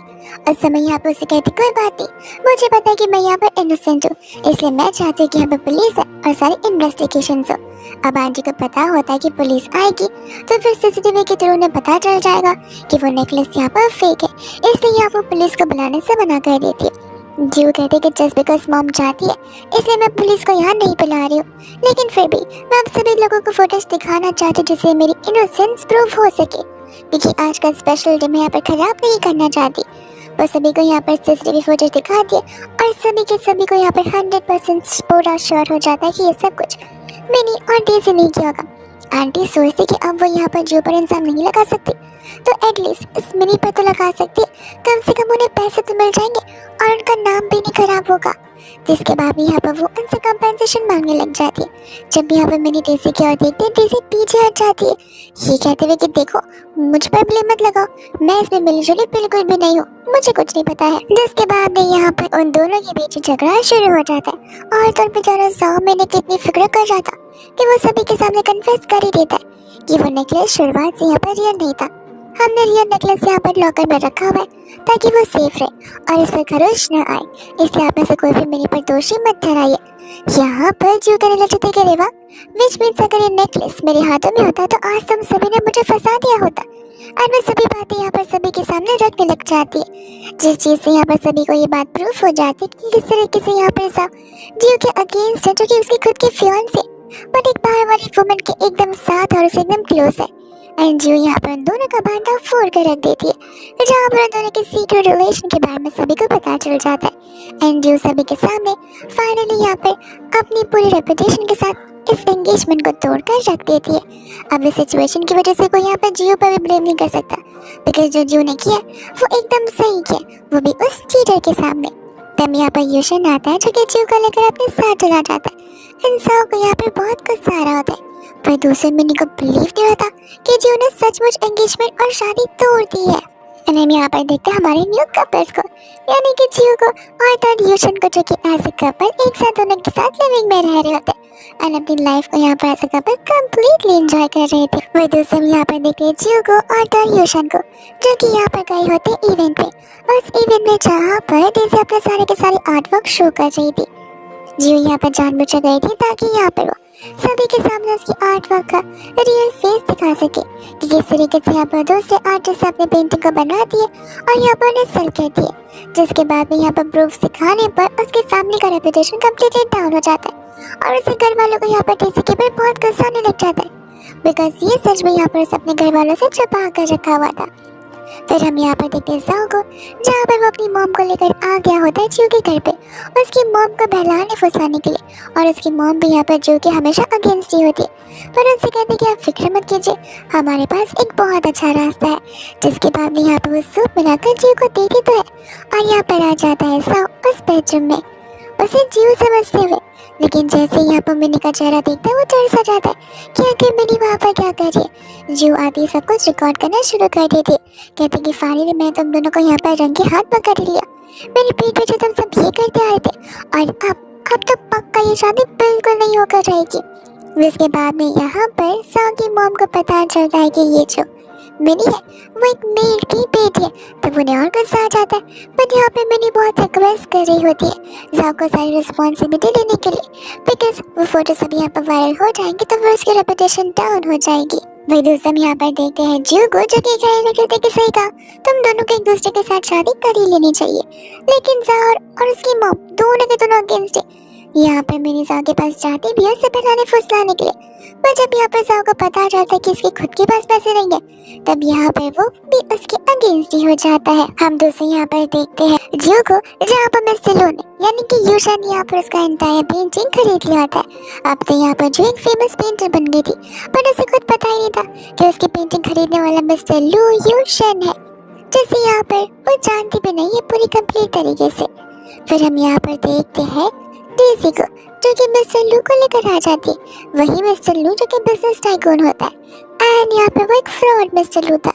उस समय यहाँ पर उसे कहती कोई बात नहीं, मुझे पता है कि मैं यहाँ पर इनोसेंट हूँ, इसलिए मैं चाहती हूँ कि यहाँ पर पुलिस है और सारे इन्वेस्टिगेशन हो। अब आंटी को पता होता है कि पुलिस आएगी तो फिर सीसीटीवी के थ्रू उन्हें पता चल जाएगा कि वो नेकलेस यहाँ पर फेक है, इसलिए यहाँ वो पुलिस को बुलाने से मना कर देती है। जियो कहते कि जस्ट बिकॉज मॉम चाहती है इसलिए मैं पुलिस को यहाँ नहीं बुला रही हूँ, लेकिन फिर भी मैं आप सभी लोगों को फुटेज दिखाना चाहती हूँ जिससे मेरी इनोसेंस प्रूफ हो सके, क्योंकि आज का स्पेशल डे मैं यहाँ पर खराब नहीं करना चाहती। वो सभी को यहाँ पर सीसीटीवी फुटेज दिखाती है और सभी के सभी को यहाँ पर 100% पूरा श्योर हो जाता है कि ये सब कुछ मिनी और डेजी नहीं किया होगा। आंटी सोचती कि अब वो यहाँ पर जियो पर इंसान नहीं लगा सकती तो एटलीस्ट इस मिनी पर तो लगा सकती है, कम से कम उन्हें पैसे तो मिल जाएंगे और उनका नाम भी नहीं खराब होगा। जिसके बाद भी यहाँ पर वो उनसे कंपनसेशन मांगने लग जाती है। जब भी यहाँ पर मिनी डेजी की ओर देखती है, डेजी पीछे हट जाती है, ये कहते हुए कि देखो मुझ पर ब्लेम मत लगाओ, मैं इसमें मिलीजुली बिल्कुल भी नहीं हूँ, मुझे कुछ नहीं पता है। जिसके बाद यहाँ पर उन दोनों के बीच झगड़ा शुरू हो जाता है और तो बेचारा जाओ मैंने कितनी फिक्र कर रहा था कि वो सभी के सामने कन्फेस कर ही देता है कि वो नेकलेस शुरुआत से यहाँ पर रियल नहीं था। हमने रियल नेकलेस यहाँ पर लॉकर में रखा हुआ है ताकि वो सेफ रहे और इस पर खरोच न आए, इसलिए आप में से कोई भी मेरे पर दोषी मत ठहराइए। यहाँ पर जीव कहने लगे थे कि रेवा, विच मीन्स अगर ये नेकलेस मेरे हाथों में होता तो आज तुम सभी ने मुझे फंसा दिया होता। और मैं सभी बातें यहाँ पर सभी के सामने रखने लग जाती है, जिस चीज से यहाँ पर सभी को ये बात प्रूफ हो जाती है कि किस तरीके से यहाँ पर जीव के अगेंस्ट है, जो कि उसकी खुद की फियांसे बट एक बाहर वाली वुमन के एकदम साथ और उसे एकदम क्लोज है। एंड जीव यहाँ पर उन दोनों का बांधा फोड़ कर रख देती है, जहाँ पर उन दोनों के सीक्रेट रिलेशन के बारे में सभी को पता चल जाता है। एंड जीव सभी के सामने फाइनली यहाँ पर अपनी पूरी रेपुटेशन के साथ इस एंगेजमेंट को तोड़कर रख देती है। अब इस सिचुएशन की वजह से कोई यहाँ पर जियो पर भी ब्लेम नहीं कर सकता, बिकॉज जो जियो ने किया वो एकदम सही किया, वो भी उस चीटर के सामने। तब यहाँ पर यूशन आता है जो कि जियो को लेकर अपने साथ चला जाता है। इंसान को यहाँ पर बहुत गुस्सा आ रहा होता है, पर दूसरे मिनी को बिलीव नहीं होता कि जियो ने सचमुच एंगेजमेंट और शादी तोड़ दी है। और हम यहाँ पर देखते हैं हमारे न्यू कपल्स को, यानी कि जियो को और थर्ड यूशन को, जो कि एज ए कपल एक साथ दोनों के साथ लिविंग में रह रहे होते हैं और अपनी लाइफ को यहाँ पर as a couple completely enjoy कर रहे थे। वही दूसरे हम यहाँ पर देखते हैं जियो को और थर्ड यूशन को, जो कि यहाँ पर गए होते इवेंट पे। उस इवेंट में जहाँ पर डेज़ी अपने सारे के सारे आर्ट वर्क शो कर रही थी। जियो यहाँ पर जानबूझकर गई थी ताकि यहाँ पर वो सभी के सामने उसकी आर्ट वर्क का रियल फेस दिखा सके कि किस तरीके से यहाँ पर दूसरे आर्टिस्ट अपने पेंटिंग को बनाती है और यहाँ पर उन्हें सेल करती है, जिसके बाद में यहाँ पर प्रूफ दिखाने पर उसकी फैमिली का रेपुटेशन कम्प्लीटली डाउन हो जाता है और उसके घर वालों को यहाँ पर डेज़ी के ऊपर बहुत गुस्सा आने लग जाता है, बिकॉज ये सच में यहाँ पर उसे अपने घर वालों से छुपा कर रखा हुआ था। फिर हम यहाँ पर देखते हैं जाओ को, जहाँ पर वो अपनी मॉम को लेकर आ गया होता है जियो के घर पे उसकी मॉम को बहलाने फुसलाने के लिए, और उसकी मॉम भी यहाँ पर जियो के हमेशा अगेंस्ट ही होती है, पर उनसे कहते हैं कि आप फिक्र मत कीजिए, हमारे पास एक बहुत अच्छा रास्ता है। जिसके बाद में यहाँ पर वो सूप मिलाकर जियो को देती तो है और यहाँ पर आ जाता है जाओ उस बेडरूम में उसे जियो समझते हुए, लेकिन जैसे ही यहाँ पर मिनी का चेहरा देखता है वो डर सा जाता है कि आखिर मिनी वहाँ पर क्या कर रही है। जियो आती सब कुछ रिकॉर्ड करना शुरू कर देती, कहते कि फाइनली मैं तुम दोनों को यहाँ पर रंगे हाथ पकड़ लिया, मेरी पीठ पे जो तुम सब ये करते आए थे, और अब तो पक्का ये शादी बिल्कुल नहीं होकर रहेगी। जिसके बाद में यहाँ पर साव की मॉम को पता चलता है कि ये जो मिनी है वो एक मेड की बेटी है, तब उन्हें और गुस्सा आ जाता है। बट यहाँ पे मिनी बहुत रिक्वेस्ट कर रही होती है जाओ को सारी रिस्पॉन्सिबिलिटी लेने के लिए, बिकॉज वो फोटो सब यहाँ पर वायरल हो जाएंगे तो फिर उसकी रेपुटेशन डाउन हो जाएगी। वही दोस्तों यहाँ पर देखते हैं जियो को, जो कि कहने लगे थे कि सही कहा, तुम दोनों को एक दूसरे के साथ शादी कर ही लेनी चाहिए, लेकिन जाओ और उसकी मॉम दोनों के दोनों अगेंस्ट है। यहाँ पर मिनी जाओ के पास जाती भी है उसे बहलाने फुसलाने के लिए, पर जब यहाँ पर जाओ को पता चलता है कि इसके खुद के पास पैसे नहीं है, तब यहाँ पर वो भी उसके अगेंस्ट ही हो जाता है। हम दूसरे यहाँ पर देखते हैं जियो को, जहाँ पर मिस्टर लो ने यानी कि यूशा ने यहाँ पर उसका एंटायर पेंटिंग खरीद लिया होता है। अब तो यहाँ पर जो एक फेमस पेंटर बन गई थी, पर उसे खुद पता ही नहीं था कि उसकी पेंटिंग खरीदने वाला मिस्टर लू यूशन है, जैसे यहाँ पर वो जानती भी नहीं है पूरी कंप्लीट तरीके से। फिर हम यहाँ पर देखते हैं डेज़ी को, जो कि मिस्टर लू को लेकर आ जाती है। वही मिस्टर लू जो कि बिजनेस टाइकून होता है, एंड यहाँ पर वो एक फ्रॉड मिस्टर लू था।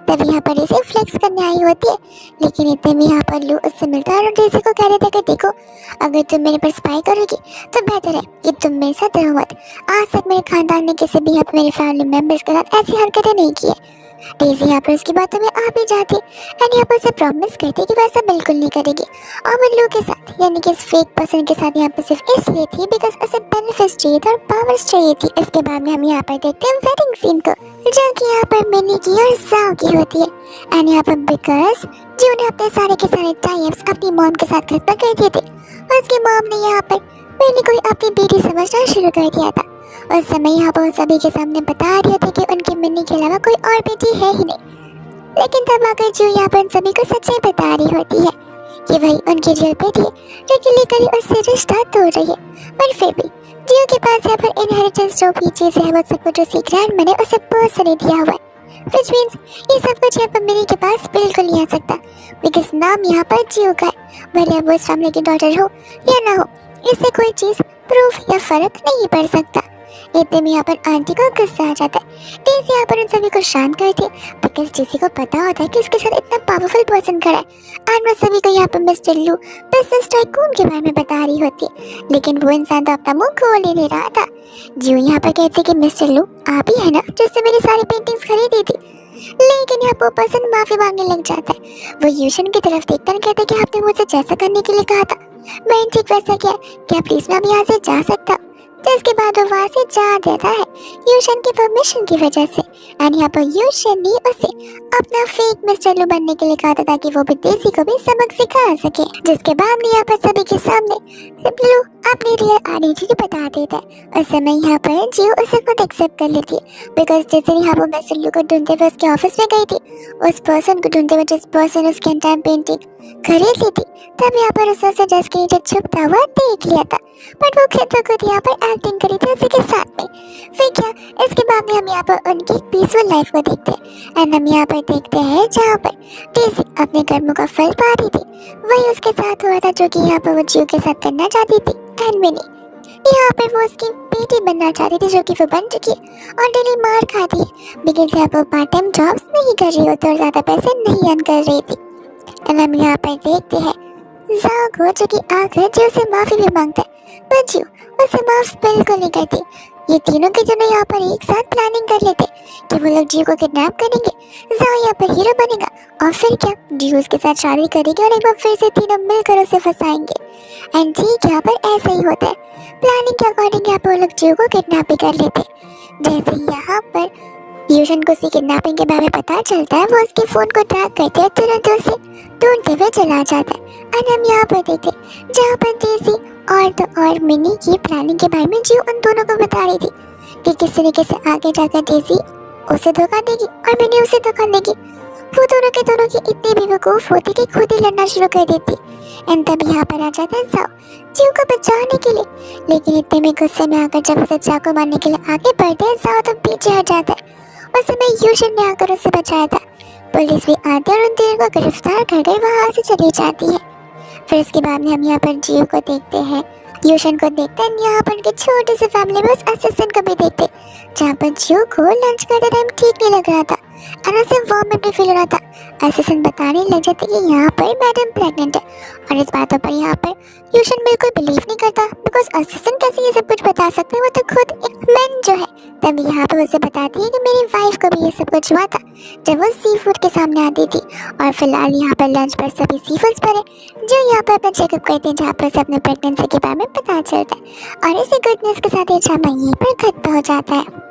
तब यहाँ पर इसे फ्लेक्स करने आई होती है, लेकिन इतने में यहाँ पर लू उससे मिलता है और डेज़ी को कह देता है कि देखो अगर तुम मेरे पर स्पाई करोगी तो बेहतर है कि तुम मेरे साथ रहो मत। आज तक मेरे खानदान ने किसी भी यहाँ मेरे फैमिली मेम्बर्स के साथ ऐसी हरकतें नहीं की है। डेज़ी यहाँ पर उसकी बातों में आ भी जाती एंड यहाँ पर उसे प्रॉमिस करती कि वैसा बिल्कुल नहीं करेगी, और वो लू के साथ यानी कि इस फेक पर्सन के साथ यहाँ पर सिर्फ इसलिए थी बिकॉज उसे बेनिफिट्स चाहिए था और पावर्स चाहिए थी। इसके बाद में हम यहाँ पर देखते हैं वेडिंग सीन को, जो कि यहाँ पर मिनी की और जाओ की होती है। एंड यहाँ पर बिकॉज जियो ने अपने सारे के सारे टाइप्स अपनी मॉम के साथ खत्म कर दिए थे, और उसकी मॉम ने यहाँ पर मिनी को अपनी बेटी समझना शुरू कर दिया था। उस समय यहाँ पर सभी के सामने बता रहे थे कि उनकी मिनी के अलावा कोई और बेटी है ही नहीं, लेकिन तब आकर जियो यहाँ पर सभी को सच्चाई बता रही होती है कि वही उनकी रियल बेटी है, जो कि लेकर उससे रिश्ता तोड़ रही है। पर फिर भी जियो के पास यहाँ पर इनहेरिटेंस जो भी चीज़ है वो सब कुछ उसी ग्रैंड मैंने उसे पर्सनली दिया हुआ है, which means ये सब कुछ यहाँ पर मिनी के पास बिल्कुल नहीं आ सकता, बिकॉज नाम यहाँ पर जियो का है। भले वो इस फैमिली की डॉटर हो या ना हो, इससे कोई चीज़ प्रूफ या फर्क नहीं पड़ सकता। इतने में यहाँ पर आंटी को गुस्सा आ जाता है। डेज़ी यहाँ पर उन सभी को शांत करती है, बिकॉज डेज़ी को पता होता है कि उसके साथ इतना पावरफुल पर्सन खड़ा है, एंड वो सभी को यहाँ पर मिस्टर लू बिजनेस टाइकून के बारे में बता रही होती है, लेकिन वो इंसान तो अपना मुंह खोल ही नहीं रहा था। जियो यहाँ पर कहती है कि मिस्टर लू आप ही है ना जिससे मेरी सारी पेंटिंग्स खरीदी थी। लेकिन यहाँ पर पर्सन माफी मांगने लग जाता है। वो यूशन की तरफ देखकर कहता है कि आपने मुझे जैसा करने के लिए कहा था मैं ठीक वैसा किया, क्या प्लीज मैं अब यहाँ से जा सकता हूँ? जिसके बाद वो वहाँ से जा देता है यूशन की परमिशन की वजह से। एंड यहाँ पर यूशन ने उसे अपना फेक मिस्टर लू बनने के लिए कहा था ताकि वो भी देसी को भी सबक सिखा सके। जिसके बाद यहाँ पर सभी के सामने लू अपनी रियल आइडेंटिटी बता देता है। उस समय यहाँ पर जियो उसे खुद एक्सेप्ट कर लेती है बिकॉज जैसे यहाँ वो मिस्टर लू को ढूंढते हुए उसके ऑफिस में गई थी, उस पर्सन को ढूंढते हुए जिस पर्सन उसके एंटायर पेंटिंग खरीद ली थी, तब यहाँ पर उसे डेस्क के नीचे छुपता हुआ देख लिया था। बट वो खुद यहाँ पर एक्टिंग करी थी उसी के साथ में। फिर क्या, इसके बाद में हम यहाँ पर उनकी पीसफुल लाइफ को देखते हैं। एंड हम यहाँ पर देखते हैं जहाँ पर डेज़ी अपने कर्मों का फल पा रही थी, वही उसके साथ हुआ था जो कि यहाँ पर वो जियो के साथ करना चाहती थी। एंड मिनी यहाँ पर वो उसकी बेटी बनना चाहती थी जो कि वो बन चुकी है और डेली मार खाती है बिकॉज यहाँ पर पार्ट टाइम जॉब्स नहीं कर रही होती और ज़्यादा पैसे नहीं अर्न कर रही थी। एंड हम यहाँ पर देखते हैं जाओ को जो कि आकर जियो से माफी भी मांगता है, पर जियो उसे माफ बिल्कुल नहीं करती। ये तीनों के दोनों यहाँ पर एक साथ प्लानिंग कर लेते कि वो लोग जियो को किडनैप करेंगे, जाओ यहाँ पर हीरो बनेगा और फिर क्या जियो उसके साथ शादी करेगी और एक बार फिर से तीनों मिलकर उसे फंसाएंगे। एंड ठीक यहाँ पर ऐसा ही होता है, प्लानिंग के अकॉर्डिंग यहाँ पर वो लोग जियो को किडनैप भी कर लेते। जैसे यहाँ पर यूशन को उसकी किडनैपिंग के बारे में पता चलता है, वो उसके फोन को ट्रैक करते हैं, तुरंत उसे ढूंढते हुए चला जाता है। और हम यहाँ पर देखते जहाँ पर डेज़ी और तो और मिनी की प्लानिंग के बारे में जियो उन दोनों को बता रही थी कि किस तरीके से आगे जाकर डेज़ी उसे धोखा देगी और मिनी उसे धोखा देगी। वो दोनों की इतनी बेवकूफ़ होती कि खुद ही लड़ना शुरू कर देती। एंड तब यहाँ पर आ जाता है जाओ जियो को बचाने के लिए, लेकिन इतने में गुस्से में आकर जब उसे चाकू मारने के लिए आगे बढ़ते हैं जाओ तो पीछे हट जाता है। उस समय यूशन ने आकर उसे बचाया था। पुलिस भी आती है और उन तीनों को गिरफ्तार करके वहाँ से चली जाती है। फिर इसके बाद में हम यहाँ पर जियो को देखते हैं, यूशन को देखते हैं, यहाँ पर उनके छोटे से फैमिली में उस असिस्टेंट को भी देखते हैं जहाँ पर जियो को लंच करते टाइम ठीक नहीं लग रहा था और उसे वॉमिट भी फील हो रहा था। असिस्टेंट बताने लग जाते कि यहाँ पर मैडम प्रेग्नेंट है और इस बातों पर यहाँ पर यूशन बिल्कुल बिलीव नहीं करता बिकॉज असिस्टेंट कैसे ये सब कुछ बता सकते हैं, वो तो खुद एक मैन जो है। तब यहाँ पर उसे बताती है कि मेरी वाइफ को भी ये सब कुछ हुआ था जब वो सी फूड के सामने आती थी। और फिलहाल यहाँ पर लंच पर सभी सी फूड्स पर है जो यहाँ पर अपना चेकअप करते हैं जहाँ पर उसे अपने प्रेगनेंसी के बारे में पता चलता है। और इसी गुड न्यूज़ के साथ ये ड्रामा यहीं पर खत्म हो जाता है।